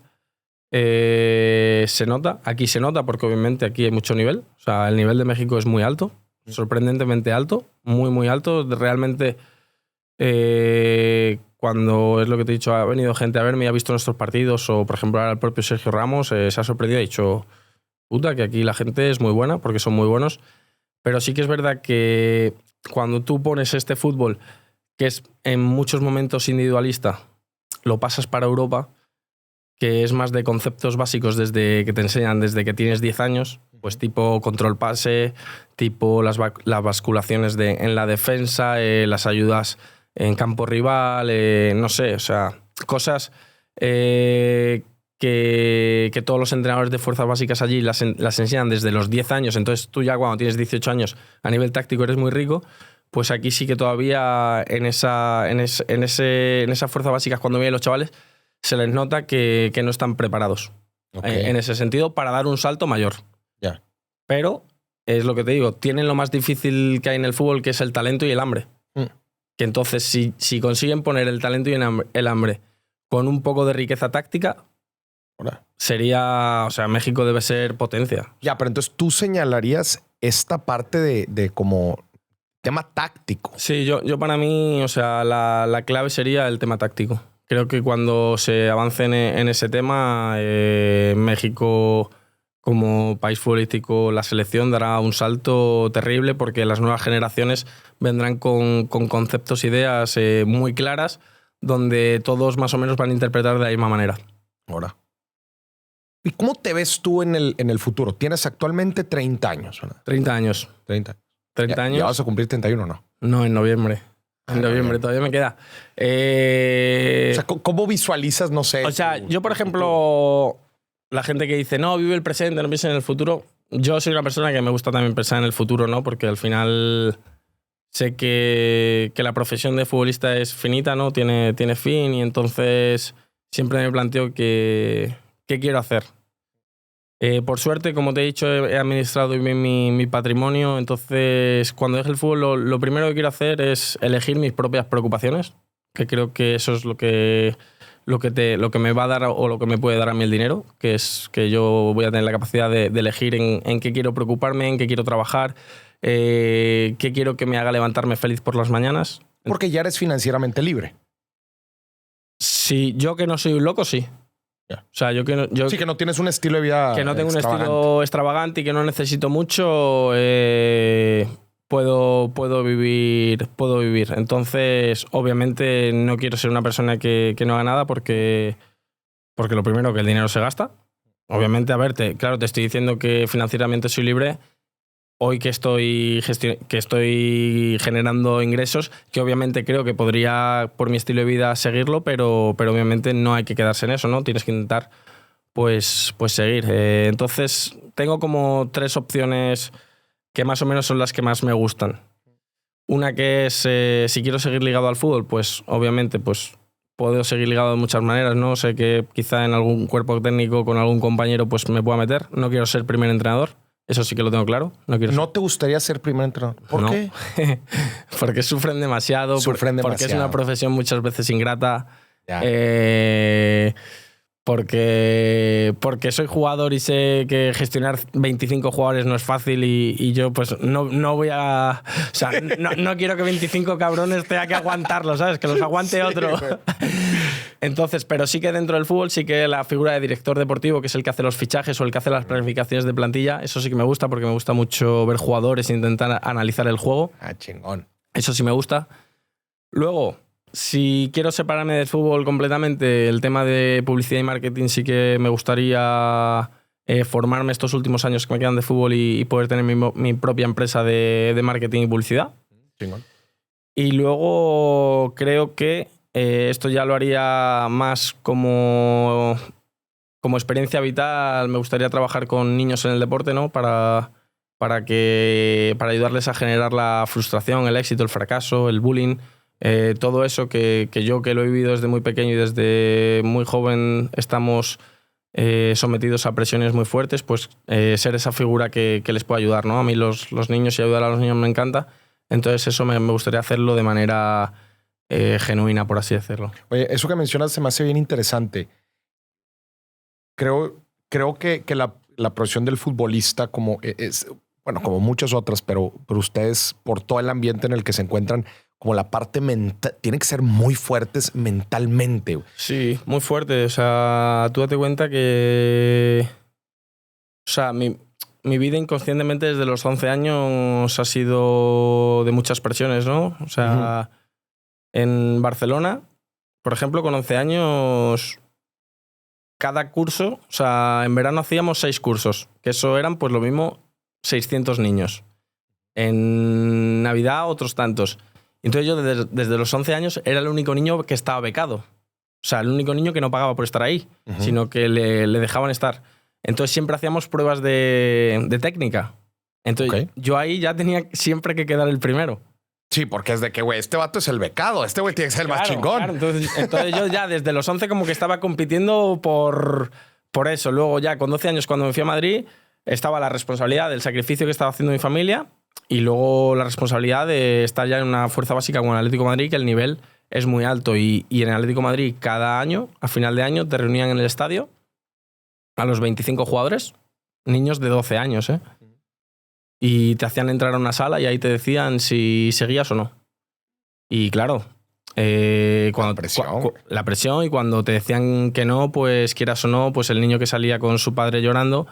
se nota. Aquí se nota porque obviamente aquí hay mucho nivel. O sea, el nivel de México es muy alto, sorprendentemente alto, muy, muy alto. Realmente cuando es lo que te he dicho, ha venido gente a verme y ha visto nuestros partidos, o por ejemplo ahora el propio Sergio Ramos se ha sorprendido y ha dicho, puta, que aquí la gente es muy buena porque son muy buenos. Pero sí que es verdad que cuando tú pones este fútbol, que es en muchos momentos individualista, lo pasas para Europa, que es más de conceptos básicos desde que te enseñan desde que tienes 10 años, pues tipo control pase, tipo las basculaciones en la defensa, las ayudas en campo rival, no sé, o sea, cosas que todos los entrenadores de fuerzas básicas allí las enseñan desde los 10 años, entonces tú ya cuando tienes 18 años a nivel táctico eres muy rico, pues aquí sí que todavía en esas fuerzas básicas cuando vienen los chavales se les nota que no están preparados en ese sentido para dar un salto mayor. Yeah. Pero es lo que te digo, tienen lo más difícil que hay en el fútbol, que es el talento y el hambre. Que entonces si consiguen poner el talento y el hambre con un poco de riqueza táctica, sería, o sea, México debe ser potencia. Ya, pero entonces tú señalarías esta parte de como tema táctico. Sí, yo para mí, o sea, la clave sería el tema táctico. Creo que cuando se avance en ese tema, México como país futbolístico, la selección dará un salto terrible porque las nuevas generaciones vendrán con conceptos, ideas muy claras, donde todos más o menos van a interpretar de la misma manera. Ahora. ¿Y cómo te ves tú en el futuro? Tienes actualmente 30 años, ¿verdad? 30 años. 30 años. ¿Ya vas a cumplir 31 o no? No, en noviembre. En noviembre, todavía me queda. O sea, ¿cómo visualizas, no sé? O sea, yo, por ejemplo, la gente que dice, no, vive el presente, no piensa en el futuro. Yo soy una persona que me gusta también pensar en el futuro, ¿no? Porque al final sé que la profesión de futbolista es finita, ¿no? Tiene fin, y entonces siempre me planteo qué quiero hacer. Por suerte, como te he dicho, he administrado bien mi patrimonio, entonces cuando deje el fútbol lo primero que quiero hacer es elegir mis propias preocupaciones, que creo que eso es lo que me va a dar o lo que me puede dar a mí el dinero, que es que yo voy a tener la capacidad de elegir en qué quiero preocuparme, en qué quiero trabajar, qué quiero que me haga levantarme feliz por las mañanas. Porque ya eres financieramente libre. Sí, yo que no soy un loco, sí. O sea, sí, que no tienes un estilo de vida que no tengo un estilo extravagante y que no necesito mucho, puedo vivir. Entonces, obviamente, no quiero ser una persona que no haga nada porque lo primero, que el dinero se gasta. Obviamente, a ver, claro, te estoy diciendo que financieramente soy libre hoy que estoy generando ingresos, que obviamente creo que podría, por mi estilo de vida, seguirlo, pero obviamente no hay que quedarse en eso, ¿no? Tienes que intentar pues seguir. Entonces, tengo como 3 opciones que más o menos son las que más me gustan. Una que es, si quiero seguir ligado al fútbol, pues obviamente pues puedo seguir ligado de muchas maneras, ¿no? Sé que quizá en algún cuerpo técnico con algún compañero pues me pueda meter. No quiero ser primer entrenador. Eso sí que lo tengo claro. ¿No te gustaría ser primer entrenador? ¿Por qué? Porque sufren demasiado. Porque es una profesión muchas veces ingrata. Porque soy jugador y sé que gestionar 25 jugadores no es fácil y yo pues no voy a... O sea, no quiero que 25 cabrones tenga que aguantarlos, ¿sabes? Que los aguante otro. Entonces, pero sí que dentro del fútbol sí que la figura de director deportivo, que es el que hace los fichajes o el que hace las planificaciones de plantilla, eso sí que me gusta porque me gusta mucho ver jugadores e intentar analizar el juego. Chingón. Eso sí me gusta. Luego, si quiero separarme del fútbol completamente, el tema de publicidad y marketing sí que me gustaría formarme estos últimos años que me quedan de fútbol y poder tener mi propia empresa de marketing y publicidad. Chingón. Y luego creo que esto ya lo haría más como experiencia vital. Me gustaría trabajar con niños en el deporte, ¿no? Para ayudarles a generar la frustración, el éxito, el fracaso, el bullying. Todo eso que yo que lo he vivido desde muy pequeño y desde muy joven estamos sometidos a presiones muy fuertes, pues ser esa figura que les pueda ayudar, ¿no? A mí los niños y ayudar a los niños me encanta. Entonces eso me gustaría hacerlo de manera genuina, por así decirlo. Oye, eso que mencionas se me hace bien interesante. Creo que la profesión del futbolista como muchas otras, pero ustedes, por todo el ambiente en el que se encuentran, como la parte mental, tienen que ser muy fuertes mentalmente. Sí, muy fuerte. O sea, tú date cuenta que... O sea, mi vida inconscientemente desde los 11 años ha sido de muchas presiones, ¿no? O sea, en Barcelona, por ejemplo, con 11 años, cada curso, o sea, en verano hacíamos 6 cursos, que eso eran pues lo mismo 600 niños. En Navidad otros tantos. Entonces yo desde los 11 años era el único niño que estaba becado. O sea, el único niño que no pagaba por estar ahí, sino que le dejaban estar. Entonces siempre hacíamos pruebas de técnica. Entonces yo ahí ya tenía siempre que quedar el primero. Sí, porque es de que, güey, este vato es el becado, este güey tiene que ser el más chingón. Claro. Entonces yo ya desde los 11 como que estaba compitiendo por eso. Luego ya con 12 años cuando me fui a Madrid estaba la responsabilidad del sacrificio que estaba haciendo mi familia y luego la responsabilidad de estar ya en una fuerza básica como el Atlético de Madrid, que el nivel es muy alto. Y en el Atlético de Madrid cada año, a final de año, te reunían en el estadio a los 25 jugadores, niños de 12 años, ¿eh? Y te hacían entrar a una sala y ahí te decían si seguías o no. Y claro, la presión, y cuando te decían que no, pues quieras o no, pues el niño que salía con su padre llorando,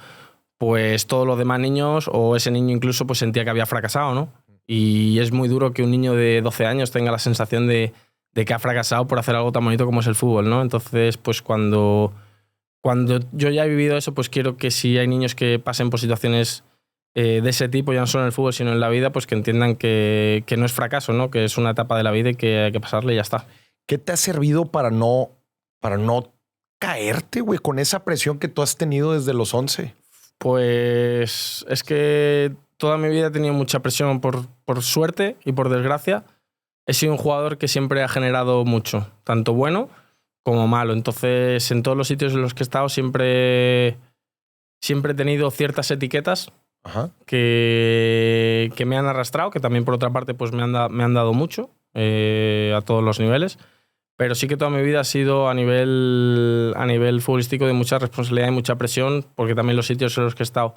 pues todos los demás niños, o ese niño incluso, pues sentía que había fracasado, ¿no? Y es muy duro que un niño de 12 años tenga la sensación de que ha fracasado por hacer algo tan bonito como es el fútbol, ¿no? Entonces, pues cuando yo ya he vivido eso, pues quiero que si hay niños que pasen por situaciones de ese tipo, ya no solo en el fútbol, sino en la vida, pues que entiendan que no es fracaso, ¿no? Que es una etapa de la vida y que hay que pasarle y ya está. ¿Qué te ha servido para no caerte, güey, con esa presión que tú has tenido desde los 11? Pues es que toda mi vida he tenido mucha presión por suerte y por desgracia. He sido un jugador que siempre ha generado mucho, tanto bueno como malo. Entonces, en todos los sitios en los que he estado siempre he tenido ciertas etiquetas que me han arrastrado, que también por otra parte pues me han dado mucho a todos los niveles. Pero sí que toda mi vida ha sido a nivel futbolístico de mucha responsabilidad y mucha presión, porque también los sitios en los que he estado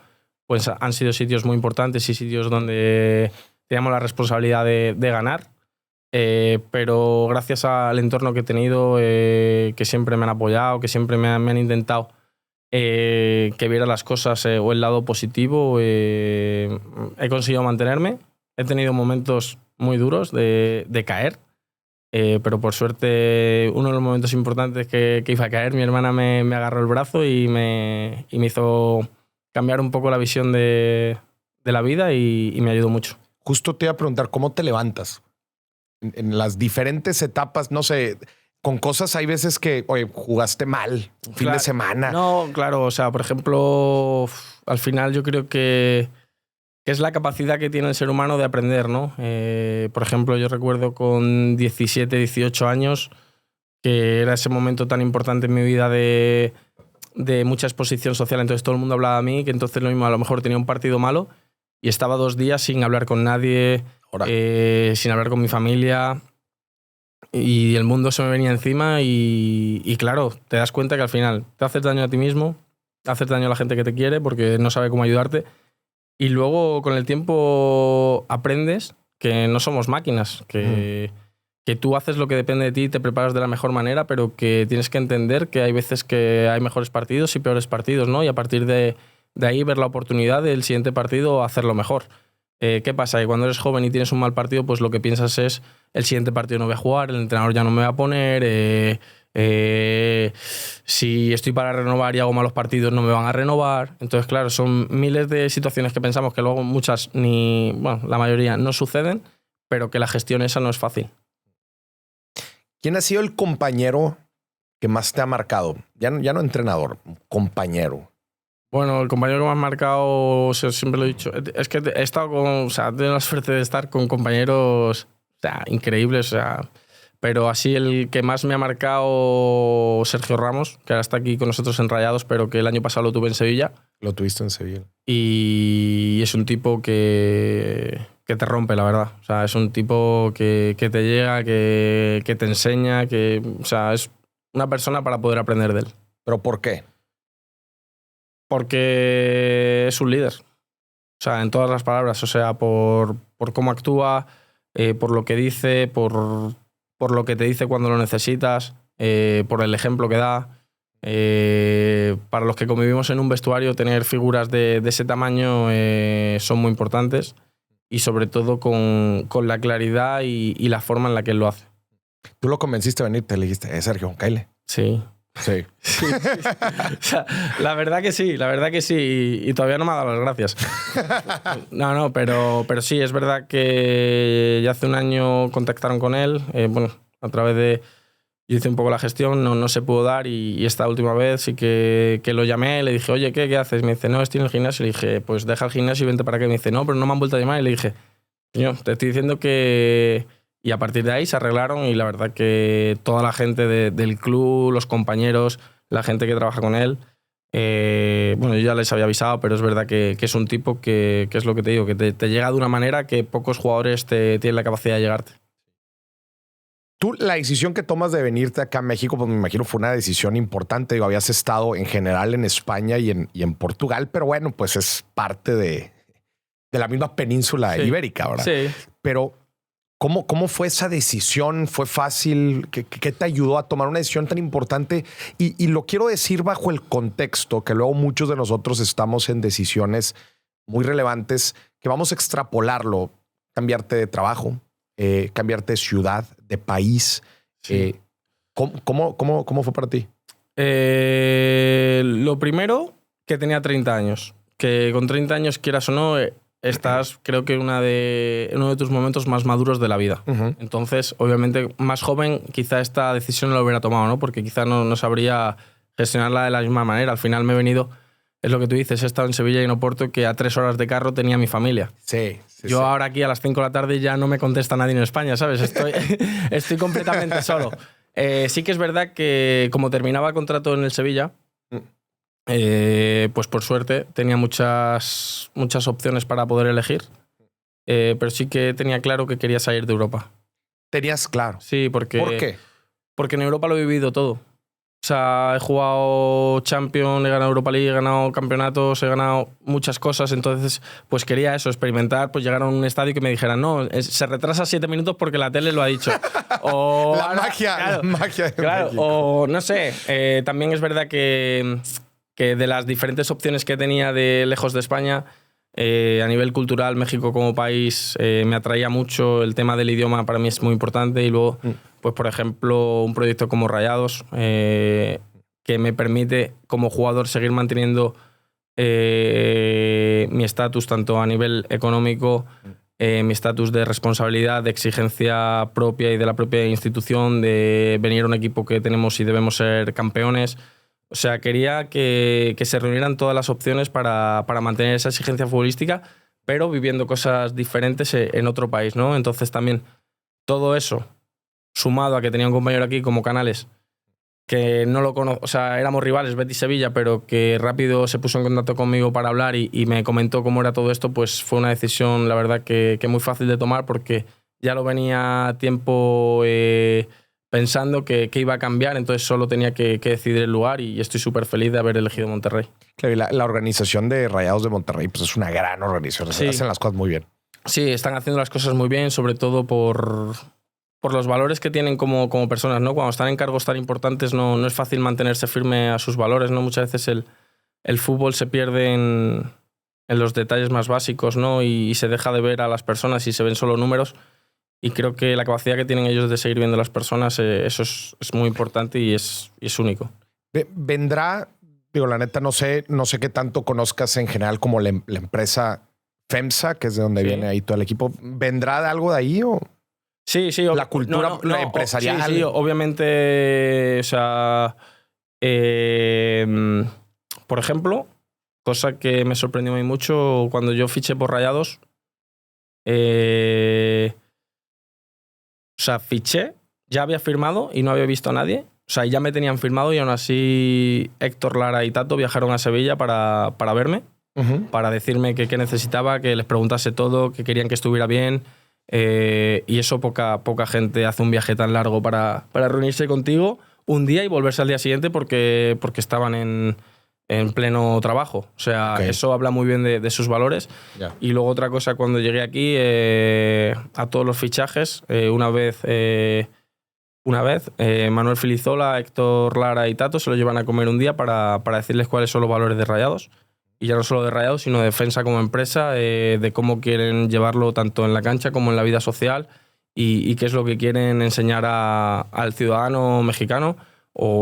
pues han sido sitios muy importantes y sitios donde teníamos la responsabilidad de ganar. Pero gracias al entorno que he tenido, que siempre me han apoyado, que siempre me han intentado que viera las cosas o el lado positivo, he conseguido mantenerme. He tenido momentos muy duros de caer. Pero por suerte, uno de los momentos importantes que iba a caer, mi hermana me agarró el brazo y me hizo cambiar un poco la visión de la vida y me ayudó mucho. Justo te iba a preguntar, ¿cómo te levantas? En las diferentes etapas, no sé, con cosas hay veces que, oye, jugaste mal, un fin de semana. No, claro, o sea, por ejemplo, al final yo creo que es la capacidad que tiene el ser humano de aprender, ¿no? Por ejemplo, yo recuerdo con 17, 18 años, que era ese momento tan importante en mi vida de mucha exposición social, entonces todo el mundo hablaba de mí, que entonces lo mismo, a lo mejor tenía un partido malo y estaba 2 días sin hablar con nadie, sin hablar con mi familia, y el mundo se me venía encima y claro, te das cuenta que al final te haces daño a ti mismo, te haces daño a la gente que te quiere porque no sabe cómo ayudarte. Y luego, con el tiempo, aprendes que no somos máquinas, que tú haces lo que depende de ti y te preparas de la mejor manera, pero que tienes que entender que hay veces que hay mejores partidos y peores partidos, ¿no? Y a partir de ahí ver la oportunidad del siguiente partido hacerlo mejor. ¿Qué pasa? Que cuando eres joven y tienes un mal partido, pues lo que piensas es el siguiente partido no voy a jugar, el entrenador ya no me va a poner... si estoy para renovar y hago malos partidos no me van a renovar. Entonces, claro, son miles de situaciones que pensamos que luego muchas la mayoría no suceden, pero que la gestión esa no es fácil. ¿Quién ha sido el compañero que más te ha marcado? Ya no entrenador, compañero. Bueno, el compañero que me ha marcado, siempre lo he dicho, es que he estado tengo la suerte de estar con compañeros increíbles, pero así el que más me ha marcado, Sergio Ramos, que ahora está aquí con nosotros en Rayados, pero que el año pasado lo tuve en Sevilla. Lo tuviste en Sevilla. Y es un tipo que te rompe, la verdad. O sea, es un tipo que te llega, que te enseña, es una persona para poder aprender de él. ¿Pero por qué? Porque es un líder. O sea, en todas las palabras. O sea, por cómo actúa, por lo que dice, por lo que te dice cuando lo necesitas, por el ejemplo que da. Para los que convivimos en un vestuario, tener figuras de ese tamaño son muy importantes, y sobre todo con la claridad y la forma en la que él lo hace. Tú lo convenciste de venirte, le dijiste, Sergio, cáele. Sí. Sí. Sí. O sea, la verdad que sí, y todavía no me ha dado las gracias. No, pero sí, es verdad que ya hace un año contactaron con él, bueno, a través de... Yo hice un poco la gestión, no se pudo dar, y esta última vez sí que lo llamé, le dije, oye, ¿qué haces? Me dice, no, estoy en el gimnasio. Le dije, pues deja el gimnasio y vente para acá. Me dice, no, pero no me han vuelto a llamar. Y le dije, yo te estoy diciendo que... Y a partir de ahí se arreglaron, y la verdad que toda la gente del club, los compañeros, la gente que trabaja con él, bueno, yo ya les había avisado, pero es verdad que es un tipo que es lo que te digo, que te llega de una manera que pocos jugadores tienen la capacidad de llegarte. Tú, la decisión que tomas de venirte acá a México, pues me imagino fue una decisión importante. Digo, habías estado en general en España y en Portugal, pero bueno, pues es parte de la misma península ibérica, ¿verdad? Sí. Pero ¿cómo fue esa decisión? ¿Fue fácil? ¿Qué te ayudó a tomar una decisión tan importante? Y lo quiero decir bajo el contexto que luego muchos de nosotros estamos en decisiones muy relevantes que vamos a extrapolarlo. Cambiarte de trabajo, cambiarte de ciudad, de país. Sí. ¿Cómo fue para ti? Lo primero, que tenía 30 años. Que con 30 años, quieras o no, estás, creo que, en uno de tus momentos más maduros de la vida. Uh-huh. Entonces, obviamente, más joven, quizá esta decisión no la hubiera tomado, ¿no? Porque quizá no sabría gestionarla de la misma manera. Al final me he venido, es lo que tú dices, he estado en Sevilla y en Oporto, que a 3 horas de carro tenía mi familia. Sí. Yo ahora aquí a las 5 de la tarde ya no me contesta nadie en España, ¿sabes? Estoy completamente solo. Sí que es verdad que como terminaba el contrato en el Sevilla, pues por suerte tenía muchas opciones para poder elegir, pero sí que tenía claro que quería salir de Europa. ¿Tenías claro? Sí, porque... ¿Por qué? Porque en Europa lo he vivido todo. O sea, he jugado Champions, he ganado Europa League, he ganado campeonatos, he ganado muchas cosas. Entonces, pues quería eso, experimentar, pues llegar a un estadio y que me dijeran, no, se retrasa 7 minutos porque la tele lo ha dicho. O, la magia de claro, México. O no sé, también es verdad que de las diferentes opciones que tenía de lejos de España, a nivel cultural, México como país me atraía mucho. El tema del idioma para mí es muy importante. Y luego, pues por ejemplo, un proyecto como Rayados, que me permite como jugador seguir manteniendo mi estatus tanto a nivel económico, mi estatus de responsabilidad, de exigencia propia y de la propia institución, de venir a un equipo que tenemos y debemos ser campeones. O sea, quería que se reunieran todas las opciones para mantener esa exigencia futbolística, pero viviendo cosas diferentes en otro país, ¿no? Entonces también todo eso, sumado a que tenía un compañero aquí como Canales, que no lo conozco, o sea, éramos rivales, Betis-Sevilla, pero que rápido se puso en contacto conmigo para hablar y me comentó cómo era todo esto, pues fue una decisión, la verdad, que muy fácil de tomar, porque ya lo venía a tiempo pensando que iba a cambiar, entonces solo tenía que decidir el lugar, y estoy súper feliz de haber elegido Monterrey. Claro, la organización de Rayados de Monterrey pues es una gran organización, sí. Hacen las cosas muy bien. Sí, están haciendo las cosas muy bien, sobre todo por los valores que tienen como personas, ¿no? Cuando están en cargos tan importantes no es fácil mantenerse firme a sus valores, ¿no? Muchas veces el fútbol se pierde en los detalles más básicos, ¿no? Y se deja de ver a las personas y se ven solo números. Y creo que la capacidad que tienen ellos de seguir viendo a las personas, eso es muy importante y es único. Vendrá, digo, la neta, no sé qué tanto conozcas en general como la empresa FEMSA, que es de donde viene ahí todo el equipo. ¿Vendrá de algo de ahí o...? Sí. La cultura empresarial. Sí, obviamente, o sea... por ejemplo, cosa que me sorprendió muy mucho, cuando yo fiché por Rayados, o sea, fiché, ya había firmado y no había visto a nadie. O sea, ya me tenían firmado y aún así Héctor, Lara y Tato viajaron a Sevilla para verme, para decirme qué necesitaba, que les preguntase todo, que querían que estuviera bien. Y eso poca gente hace un viaje tan largo para reunirse contigo un día y volverse al día siguiente porque estaban en pleno trabajo. O sea, eso habla muy bien de sus valores. Yeah. Y luego otra cosa, cuando llegué aquí, a todos los fichajes, una vez Manuel Filizola, Héctor Lara y Tato se lo llevan a comer un día para decirles cuáles son los valores de Rayados. Y ya no solo de Rayados, sino de Defensa como empresa, de cómo quieren llevarlo tanto en la cancha como en la vida social y qué es lo que quieren enseñar al ciudadano mexicano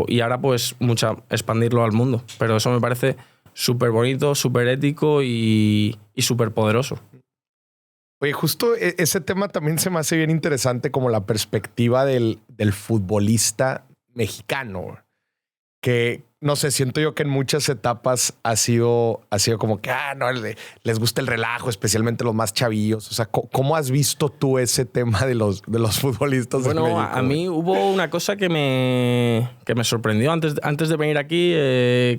y ahora pues expandirlo al mundo. Pero eso me parece súper bonito, súper ético y súper poderoso. Oye, justo ese tema también se me hace bien interesante, como la perspectiva del futbolista mexicano, que no sé, siento yo que en muchas etapas ha sido como que no, les gusta el relajo, especialmente los más chavillos. O sea, ¿cómo has visto tú ese tema de los futbolistas de México? A mí hubo una cosa que me sorprendió. Antes de venir aquí,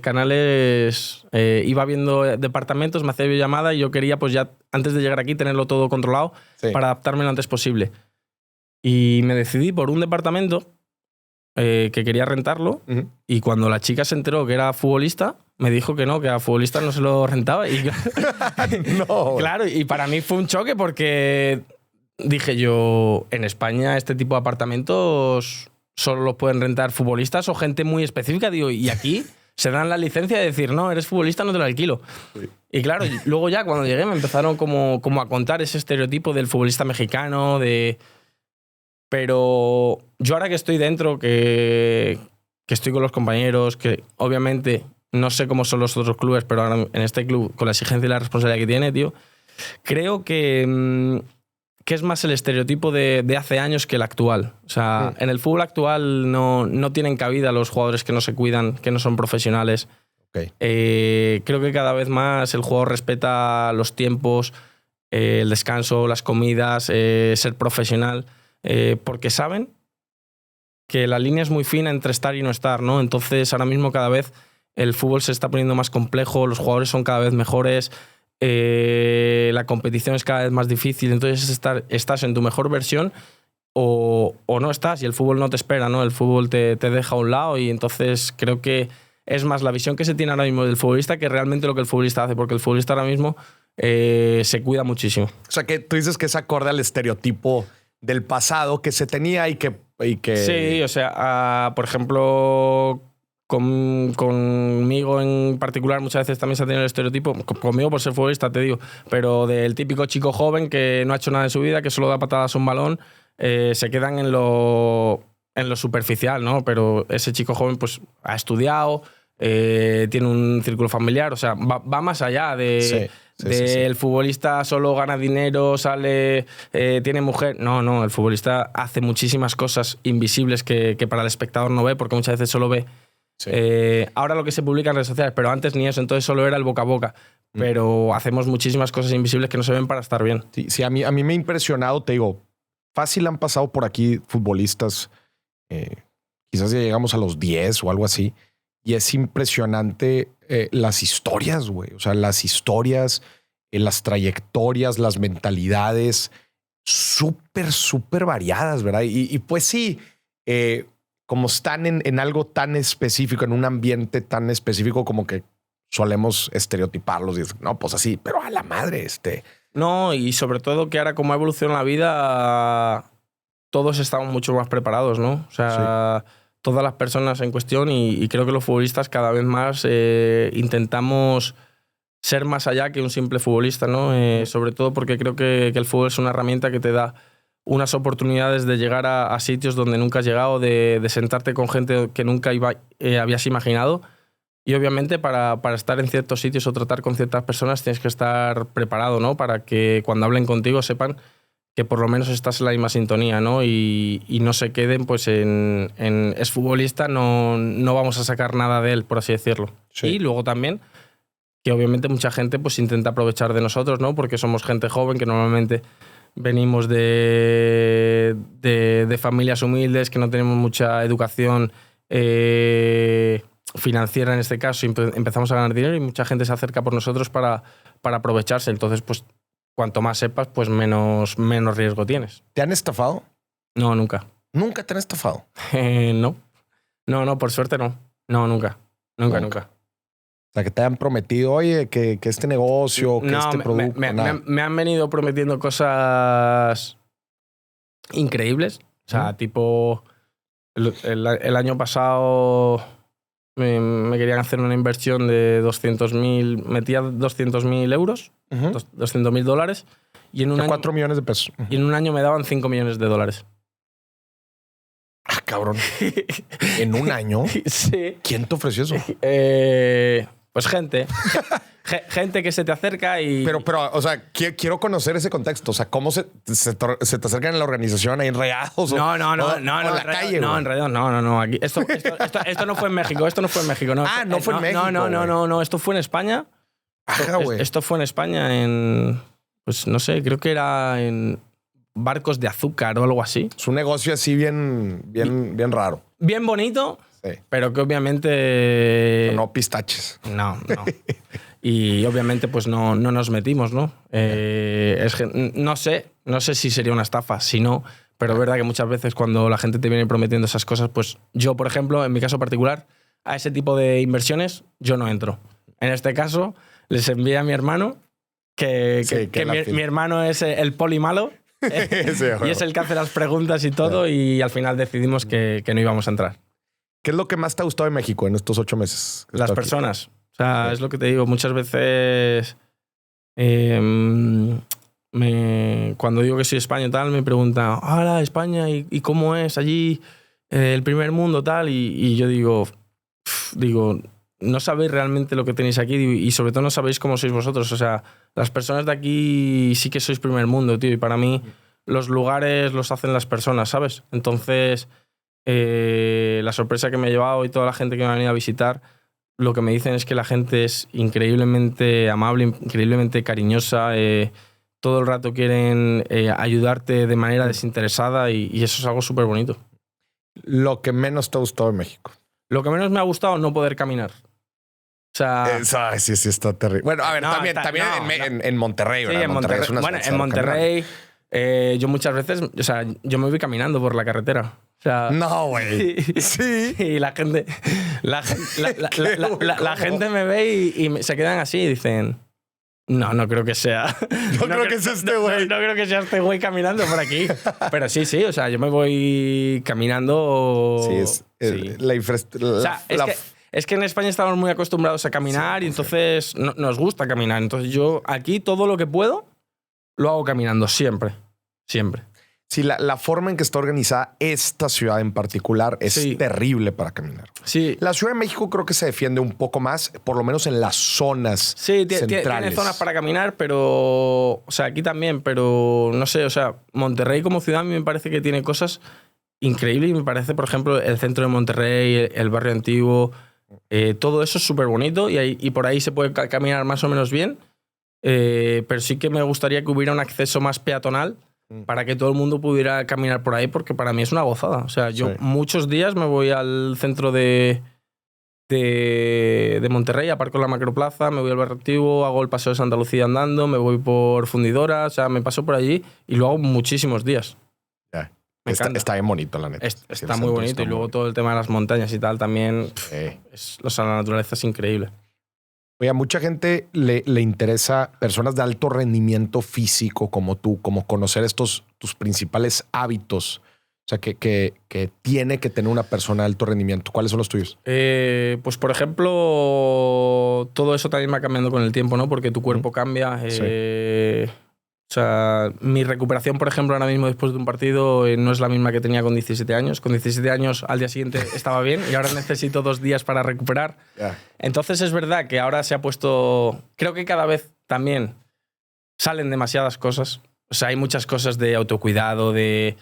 Canales iba viendo departamentos, me hacía videollamada y yo quería, pues ya antes de llegar aquí, tenerlo todo controlado para adaptarme lo antes posible. Y me decidí por un departamento que quería rentarlo, y cuando la chica se enteró que era futbolista, me dijo que no, que a futbolista no se lo rentaba. Y no. Claro, y para mí fue un choque porque dije yo, en España este tipo de apartamentos solo los pueden rentar futbolistas o gente muy específica. Digo, y aquí se dan la licencia de decir, no, eres futbolista, no te lo alquilo. Sí. Y claro, luego ya cuando llegué me empezaron como a contar ese estereotipo del futbolista mexicano, Pero yo ahora que estoy dentro, que estoy con los compañeros, que obviamente no sé cómo son los otros clubes, pero ahora en este club, con la exigencia y la responsabilidad que tiene, tío, creo que es más el estereotipo de hace años que el actual. O sea, en el fútbol actual no tienen cabida los jugadores que no se cuidan, que no son profesionales. Creo que cada vez más el jugador respeta los tiempos, el descanso, las comidas, ser profesional. Porque saben que la línea es muy fina entre estar y no estar, ¿no? Entonces, ahora mismo cada vez el fútbol se está poniendo más complejo, los jugadores son cada vez mejores, la competición es cada vez más difícil, entonces estás en tu mejor versión o no estás y el fútbol no te espera, ¿no? El fútbol te deja a un lado y entonces creo que es más la visión que se tiene ahora mismo del futbolista que realmente lo que el futbolista hace, porque el futbolista ahora mismo se cuida muchísimo. O sea, que tú dices que es acorde al estereotipo del pasado que se tenía y que... Sí, o sea, por ejemplo, conmigo en particular muchas veces también se ha tenido el estereotipo, conmigo por ser futbolista te digo, pero del típico chico joven que no ha hecho nada en su vida, que solo da patadas a un balón, se quedan en lo superficial, ¿no? Pero ese chico joven pues ha estudiado, tiene un círculo familiar, o sea, va más allá de... El futbolista solo gana dinero, sale, tiene mujer. No, el futbolista hace muchísimas cosas invisibles que para el espectador no ve, porque muchas veces solo ve. Ahora lo que se publica en redes sociales, pero antes ni eso, entonces solo era el boca a boca. Pero hacemos muchísimas cosas invisibles que no se ven para estar bien. Sí, a mí me ha impresionado, te digo, fácil han pasado por aquí futbolistas, quizás ya llegamos a los 10 o algo así, y es impresionante las historias, güey. O sea, las historias, las trayectorias, las mentalidades súper variadas, ¿verdad? Y pues sí, como están en algo tan específico, en un ambiente tan específico, como que solemos estereotiparlos y decir, no, pues así, pero a la madre, No, y sobre todo que ahora como ha evolucionado la vida, todos estamos mucho más preparados, ¿no? O sea... Sí. Todas las personas en cuestión y creo que los futbolistas cada vez más intentamos ser más allá que un simple futbolista, ¿no? Sobre todo porque creo que el fútbol es una herramienta que te da unas oportunidades de llegar a sitios donde nunca has llegado, de sentarte con gente que nunca habías imaginado y obviamente para estar en ciertos sitios o tratar con ciertas personas tienes que estar preparado, ¿no? Para que cuando hablen contigo sepan que por lo menos estás en la misma sintonía, ¿no? Y no se queden pues en es futbolista, no vamos a sacar nada de él, por así decirlo. Sí. Y luego también que obviamente mucha gente pues intenta aprovechar de nosotros, ¿no? Porque somos gente joven que normalmente venimos de familias humildes, que no tenemos mucha educación financiera en este caso, y empezamos a ganar dinero y mucha gente se acerca por nosotros para aprovecharse. Entonces, pues cuanto más sepas, pues menos riesgo tienes. ¿Te han estafado? No, nunca. ¿Nunca te han estafado? No, por suerte no. No, nunca. sea, que te hayan prometido, oye, que este negocio, que este producto. Me han venido prometiendo cosas increíbles. O sea, tipo, el año pasado me querían hacer una inversión de 200.000, metía 200.000 euros, $200.000, y en un año, 4 millones de pesos. Y en un año me daban $5 millones. Ah, cabrón. ¿En un año? Sí. ¿Quién te ofreció eso? Pues gente. Gente que se te acerca y... Pero, o sea, quiero conocer ese contexto. O sea, ¿cómo se te acercan en la organización ahí enredados? No, en la calle, no, enredados, no. Aquí, esto no fue en México, no. No fue en México. No, esto fue en España. Esto fue en España pues no sé, creo que era en barcos de azúcar o algo así. Es un negocio así bien raro. Bien bonito, sí. Pero que obviamente... No pistaches. No. Y obviamente pues no nos metimos, ¿no? No sé si sería una estafa, si no, pero es verdad que muchas veces cuando la gente te viene prometiendo esas cosas, pues yo, por ejemplo, en mi caso particular, a ese tipo de inversiones yo no entro. En este caso, les envié a mi hermano, que mi hermano es el poli malo, sí, y es el que hace las preguntas y todo, y al final decidimos que no íbamos a entrar. ¿Qué es lo que más te ha gustado de México en estos 8 meses? Las personas. O sea, es lo que te digo. Muchas veces cuando digo que soy de España y tal, me preguntan, hola, España, ¿y cómo es allí el primer mundo tal? Y yo digo, no sabéis realmente lo que tenéis aquí y sobre todo no sabéis cómo sois vosotros. O sea, las personas de aquí sí que sois primer mundo, tío. Y para mí los lugares los hacen las personas, ¿sabes? Entonces, la sorpresa que me he llevado y toda la gente que me ha venido a visitar, lo que me dicen es que la gente es increíblemente amable, increíblemente cariñosa. Todo el rato quieren ayudarte de manera desinteresada y eso es algo súper bonito. ¿Lo que menos te ha gustado de México? Lo que menos me ha gustado, no poder caminar. O sea... sí, está terrible. Bueno, a ver, también en Monterrey, ¿verdad? Sí, en Monterrey. Bueno, en Monterrey yo muchas veces... O sea, yo me voy caminando por la carretera. O sea, no, güey. Sí. Y la gente... La gente me ve y se quedan así y dicen... No creo que sea... No creo que sea este güey. No creo que sea este güey caminando por aquí. Pero sí, o sea, yo me voy caminando... Sí, la infraestructura... O sea, es que en España estamos muy acostumbrados a caminar y entonces nos gusta caminar. Entonces yo aquí todo lo que puedo lo hago caminando, siempre. Sí, la forma en que está organizada esta ciudad en particular es terrible para caminar. Sí. La Ciudad de México creo que se defiende un poco más, por lo menos en las zonas centrales. Tiene zonas para caminar, pero... O sea, aquí también, pero no sé, o sea, Monterrey como ciudad a mí me parece que tiene cosas increíbles y me parece, por ejemplo, el centro de Monterrey, el barrio antiguo, todo eso es súper bonito y por ahí se puede caminar más o menos bien, pero sí que me gustaría que hubiera un acceso más peatonal para que todo el mundo pudiera caminar por ahí, porque para mí es una gozada. O sea, yo muchos días me voy al centro de Monterrey, aparco en la Macroplaza, me voy al barrio antiguo, hago el paseo de Santa Lucía andando, me voy por Fundidora, o sea, me paso por allí y lo hago muchísimos días. Está bien bonito, la neta. Está muy bonito. Y luego todo el tema de las montañas y tal también. La naturaleza es increíble. Oye, a mucha gente le interesa, personas de alto rendimiento físico como tú, como conocer tus principales hábitos. O sea, que tiene que tener una persona de alto rendimiento. ¿Cuáles son los tuyos? Pues, por ejemplo, todo eso también va cambiando con el tiempo, ¿no? Porque tu cuerpo cambia. O sea, mi recuperación, por ejemplo, ahora mismo después de un partido no es la misma que tenía con 17 años. Con 17 años al día siguiente estaba bien y ahora necesito 2 días para recuperar. Entonces es verdad que ahora se ha puesto... Creo que cada vez también salen demasiadas cosas. O sea, hay muchas cosas de autocuidado, de...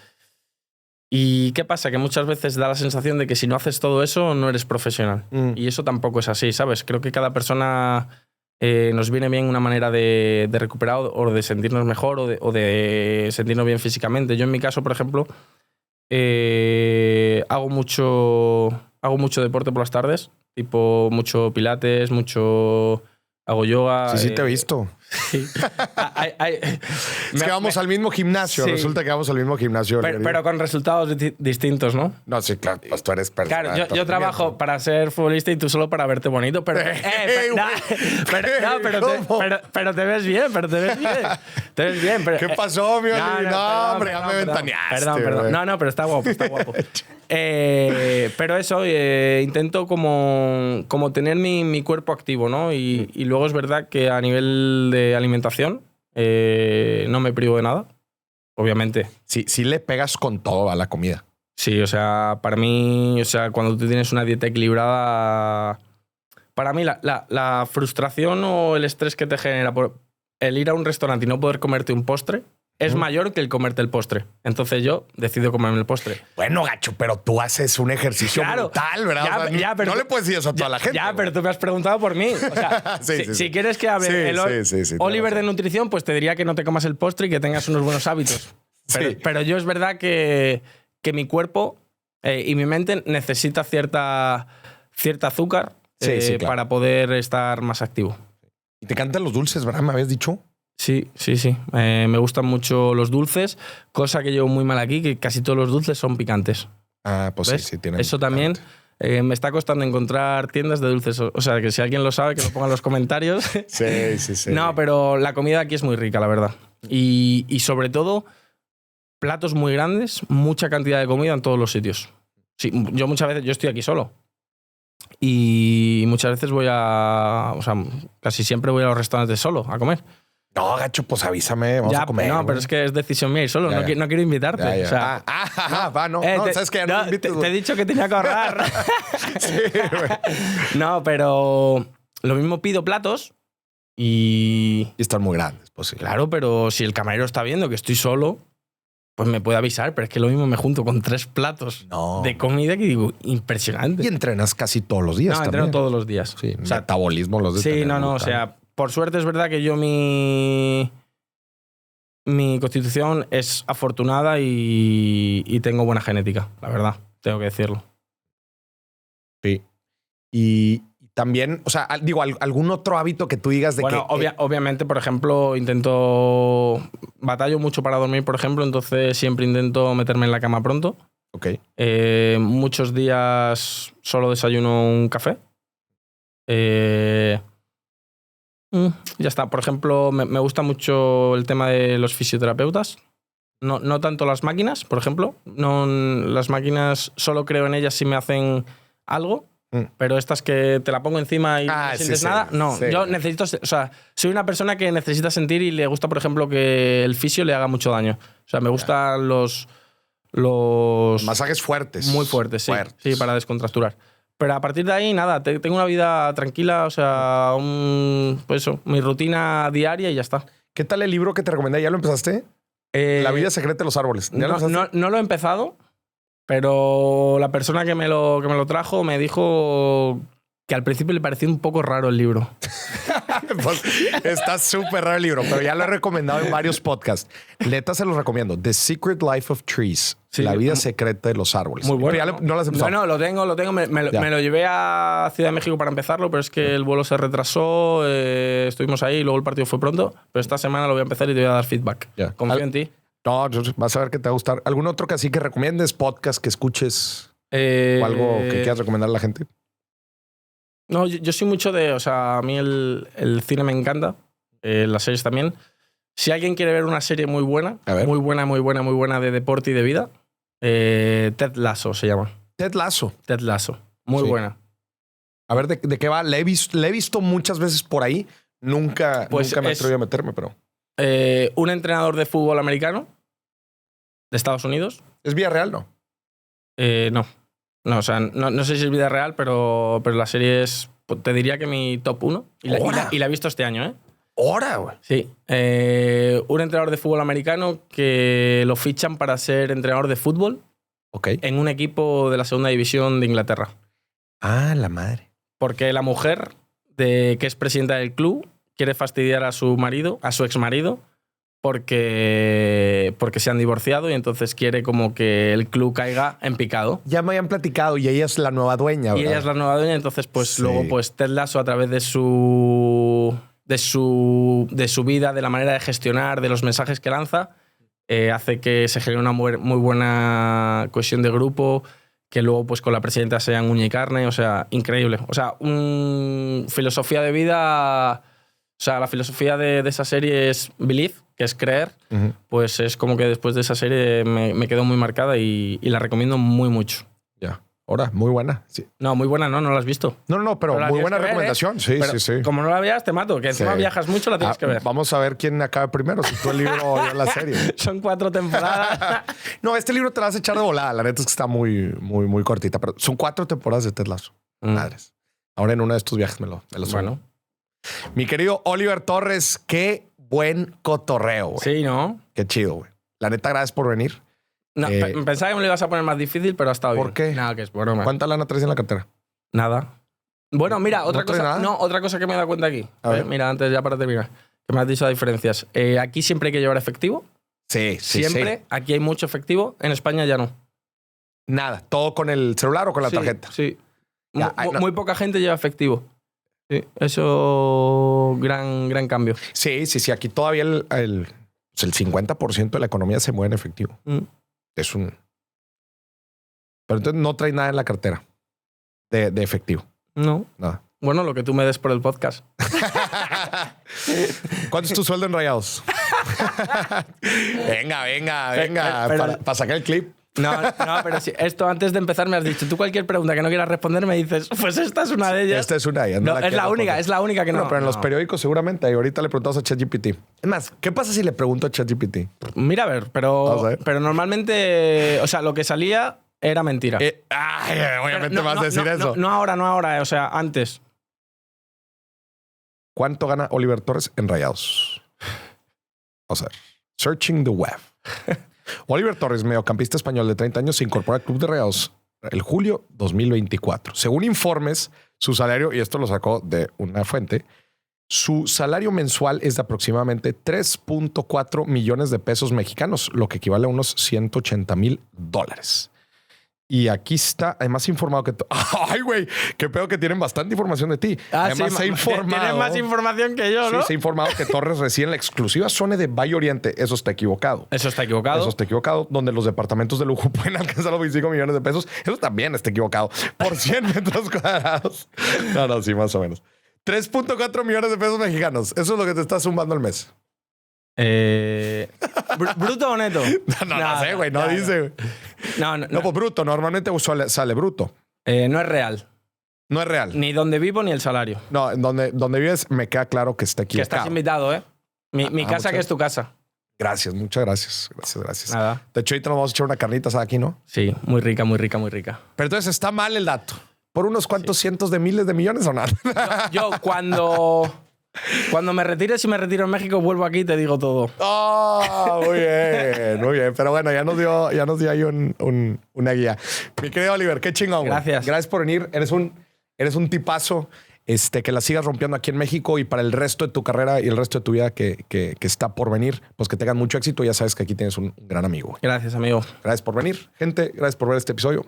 ¿Y qué pasa? Que muchas veces da la sensación de que si no haces todo eso no eres profesional. Y eso tampoco es así, ¿sabes? Creo que cada persona... nos viene bien una manera de recuperar o de sentirnos mejor o de sentirnos bien físicamente. Yo en mi caso, por ejemplo, hago mucho deporte por las tardes, tipo mucho pilates, mucho Hago yoga. Sí, te he visto. Sí. Es que vamos al mismo gimnasio. Sí. Resulta que vamos al mismo gimnasio. Pero con resultados distintos, ¿no? No, sí, claro. Pues tú eres persona. Claro, yo trabajo para ser futbolista y tú solo para verte bonito. Pero te ves bien, Te ves bien. ¿Qué pasó, mi Oli? No, hombre, ya me ventaneaste. Perdón. No, pero está guapo. Pero eso, intento como tener mi cuerpo activo, ¿no? Y luego es verdad que a nivel de alimentación no me privo de nada, obviamente. Sí le pegas con todo a la comida. Sí, o sea, para mí, o sea, cuando tú tienes una dieta equilibrada, para mí la frustración o el estrés que te genera por el ir a un restaurante y no poder comerte un postre es mayor que el comerte el postre. Entonces yo decido comerme el postre. Bueno, gacho, pero tú haces un ejercicio brutal, ¿verdad? Pero no le puedes decir eso a toda la gente. Ya, pero tú me has preguntado por mí. O sea, si quieres que hable Oliver de nutrición, pues te diría que no te comas el postre y que tengas unos buenos hábitos. Pero yo es verdad que mi cuerpo y mi mente necesita cierta azúcar claro, para poder estar más activo. ¿Y te encantan los dulces, verdad? ¿Me habías dicho? Sí. Me gustan mucho los dulces, cosa que llevo muy mal aquí, que casi todos los dulces son picantes. Ah, pues ¿ves? Sí, tienen. Eso también me está costando encontrar tiendas de dulces. O sea, que si alguien lo sabe, que lo ponga en los comentarios. Sí. No, pero la comida aquí es muy rica, la verdad. Y sobre todo, platos muy grandes, mucha cantidad de comida en todos los sitios. Sí, yo muchas veces, yo estoy aquí solo. Y muchas veces casi siempre voy a los restaurantes solo a comer. No, gacho, pues avísame, vamos a comer. No, pero es que es decisión mía y solo, no quiero invitarte. Ya. O sea, sabes que te he dicho que tenía que ahorrar. Sí, güey. No, pero lo mismo pido platos y están muy grandes, pues sí. Claro, pero si el camarero está viendo que estoy solo, pues me puede avisar, pero es que lo mismo me junto con 3 platos de comida que digo, impresionante. Y entrenas casi todos los días. No, entreno todos los días. Sí, o sea, metabolismo los de Sí, o sea, por suerte es verdad que yo mi constitución es afortunada y tengo buena genética, la verdad, tengo que decirlo. Sí. Y también, o sea, digo, algún otro hábito que tú digas de obviamente, por ejemplo, batallo mucho para dormir, por ejemplo, entonces siempre intento meterme en la cama pronto. Ok. Muchos días solo desayuno un café. Ya está. Por ejemplo, me gusta mucho el tema de los fisioterapeutas. No tanto las máquinas, por ejemplo. No, las máquinas solo creo en ellas si me hacen algo. Pero estas que te la pongo encima y no sientes nada, no. Sí. Yo necesito, o sea, soy una persona que necesita sentir y le gusta, por ejemplo, que el fisio le haga mucho daño. O sea, me gustan los masajes fuertes. Muy fuertes, sí. Sí, para descontracturar. Pero a partir de ahí, nada, tengo una vida tranquila, o sea, pues eso, mi rutina diaria y ya está. ¿Qué tal el libro que te recomendé? ¿Ya lo empezaste? La vida secreta de los árboles. No lo he empezado. Pero la persona que me lo trajo me dijo que al principio le pareció un poco raro el libro. Pues, está súper raro el libro, pero ya lo he recomendado en varios podcasts. Neta, se los recomiendo. The Secret Life of Trees. Sí, la vida secreta de los árboles. Muy bueno. Pero ya no lo has empezado. No, lo tengo. Me lo llevé a Ciudad de México para empezarlo, pero es que el vuelo se retrasó. Estuvimos ahí y luego el partido fue pronto. Pero esta semana lo voy a empezar y te voy a dar feedback. Confío en ti. No, vas a ver que te va a gustar. ¿Algún otro que así que recomiendes? ¿Podcast que escuches? ¿O algo que quieras recomendar a la gente? No, yo soy mucho de... O sea, a mí el cine me encanta. Las series también. Si alguien quiere ver una serie muy buena de deporte y de vida, Ted Lasso se llama. Ted Lasso. Muy buena. A ver, ¿de qué va? Le he visto muchas veces por ahí. Nunca me atreví a meterme, pero... un entrenador de fútbol americano de Estados Unidos. ¿Es vida real, no? No, o sea, no sé si es vida real, pero la serie es, te diría que mi top 1. Y la he visto este año, ¿eh? ¡Hora, güey! Sí. Un entrenador de fútbol americano que lo fichan para ser entrenador de fútbol en un equipo de la segunda división de Inglaterra. Ah, la madre. Porque la mujer que es presidenta del club quiere fastidiar a su exmarido, porque se han divorciado y entonces quiere como que el club caiga en picado. Ya me habían platicado y ella es la nueva dueña, ¿verdad? Y ella es la nueva dueña, entonces pues Sí. luego pues Ted Lasso a través de su vida, de la manera de gestionar, de los mensajes que lanza, hace que se genere una muy buena cohesión de grupo, que luego pues con la presidenta sean uña y carne, o sea, increíble. O sea, filosofía de vida... O sea, la filosofía de esa serie es believe, que es creer. Pues es como que después de esa serie me quedó muy marcada y la recomiendo muy mucho. Ya. Ahora, muy buena. Sí. No, muy buena, no la has visto. No, pero muy buena recomendación. Sí, pero sí. Como no la veas, te mato, que encima viajas mucho, la tienes que ver. Vamos a ver quién acaba primero, si tú el libro o yo la serie. Son 4 temporadas. No, este libro te la vas a echar de volada. La neta es que está muy, muy, muy cortita, pero son 4 temporadas de Ted Lasso. Madres. Ahora en uno de estos viajes me lo subo. Bueno. Mi querido Oliver Torres, qué buen cotorreo, güey. Sí, ¿no? Qué chido, güey. La neta, gracias por venir. No, pensaba que me lo ibas a poner más difícil, pero ha estado bien. ¿Por qué? Nada, que es broma. ¿Cuánta lana traes en la cartera? Nada. Bueno, mira, otra traes cosa. nada? No, otra cosa que me he dado cuenta aquí. A ver. Mira, antes ya para terminar. Que me has dicho las diferencias. Aquí siempre hay que llevar efectivo. Sí. Siempre. Aquí hay mucho efectivo. En España ya no. Nada. ¿Todo con el celular o con la Sí, tarjeta? Sí. Ya, no. Muy poca gente lleva efectivo. Sí. Eso, gran cambio. Sí. Aquí todavía el 50% de la economía se mueve en efectivo. Es un... Pero entonces no traes nada en la cartera de efectivo. No. Nada. Bueno, lo que tú me des por el podcast. ¿Cuánto es tu sueldo en Rayados? venga. Pero- Para sacar el clip. No, pero sí, esto antes de empezar me has dicho, tú cualquier pregunta que no quieras responder me dices, pues esta es una de ellas. Esta es una. Ya No, es quiero la única, responder. es la única que no. Pero en los No. periódicos seguramente. Y ahorita le preguntamos a ChatGPT. Es más, ¿qué pasa si le pregunto a ChatGPT? Mira, a ver, Vamos a ver. pero normalmente, o sea, lo que salía era mentira. Obviamente No, vas a decir no, eso. No ahora, o sea, antes. ¿Cuánto gana Oliver Torres en Rayados? Vamos a ver. Searching the web. Oliver Torres, mediocampista español de 30 años, se incorpora al club de Rayados el julio 2024. Según informes, su salario, y esto lo sacó de una fuente, su salario mensual es de aproximadamente 3.4 millones de pesos mexicanos, lo que equivale a unos $180,000. Y aquí está, además informado que... ¡Ay, güey! Qué pedo que tienen bastante información de ti. Además se ha informado... Tienes más información que yo, ¿no? Sí, se ha informado que Torres reside en la exclusiva zona de Valle Oriente. Eso está equivocado. Eso está equivocado. Donde los departamentos de lujo pueden alcanzar los 25 millones de pesos. Eso también está equivocado. Por 100 metros cuadrados. No, sí, más o menos. 3.4 millones de pesos mexicanos. Eso es lo que te está sumando al mes. ¿Bruto o neto? No sé, güey. No dice, güey. No, pues bruto. Normalmente sale bruto. No es real. No es real. Ni donde vivo ni el salario. No, donde vives me queda claro que está Que equivocado. estás invitado, ¿eh? Mi casa, que es tu casa. Gracias, muchas gracias. Gracias. Nada. De hecho, ahorita nos vamos a echar una carnita asada aquí, ¿no? Sí, muy rica, muy rica, muy rica. Pero entonces está mal el dato. ¿Por unos cuantos cientos de miles de millones o nada? Yo cuando me retire, si me retiro en México, vuelvo aquí y te digo todo. Oh, muy bien. Pero bueno, ya nos dio ahí una guía. Mi querido Oliver, qué chingón. Gracias. Gracias por venir. Eres un tipazo. Que la sigas rompiendo aquí en México y para el resto de tu carrera y el resto de tu vida que está por venir, pues que tengan mucho éxito. Ya sabes que aquí tienes un gran amigo. Gracias, amigo. Gracias por venir, gente. Gracias por ver este episodio.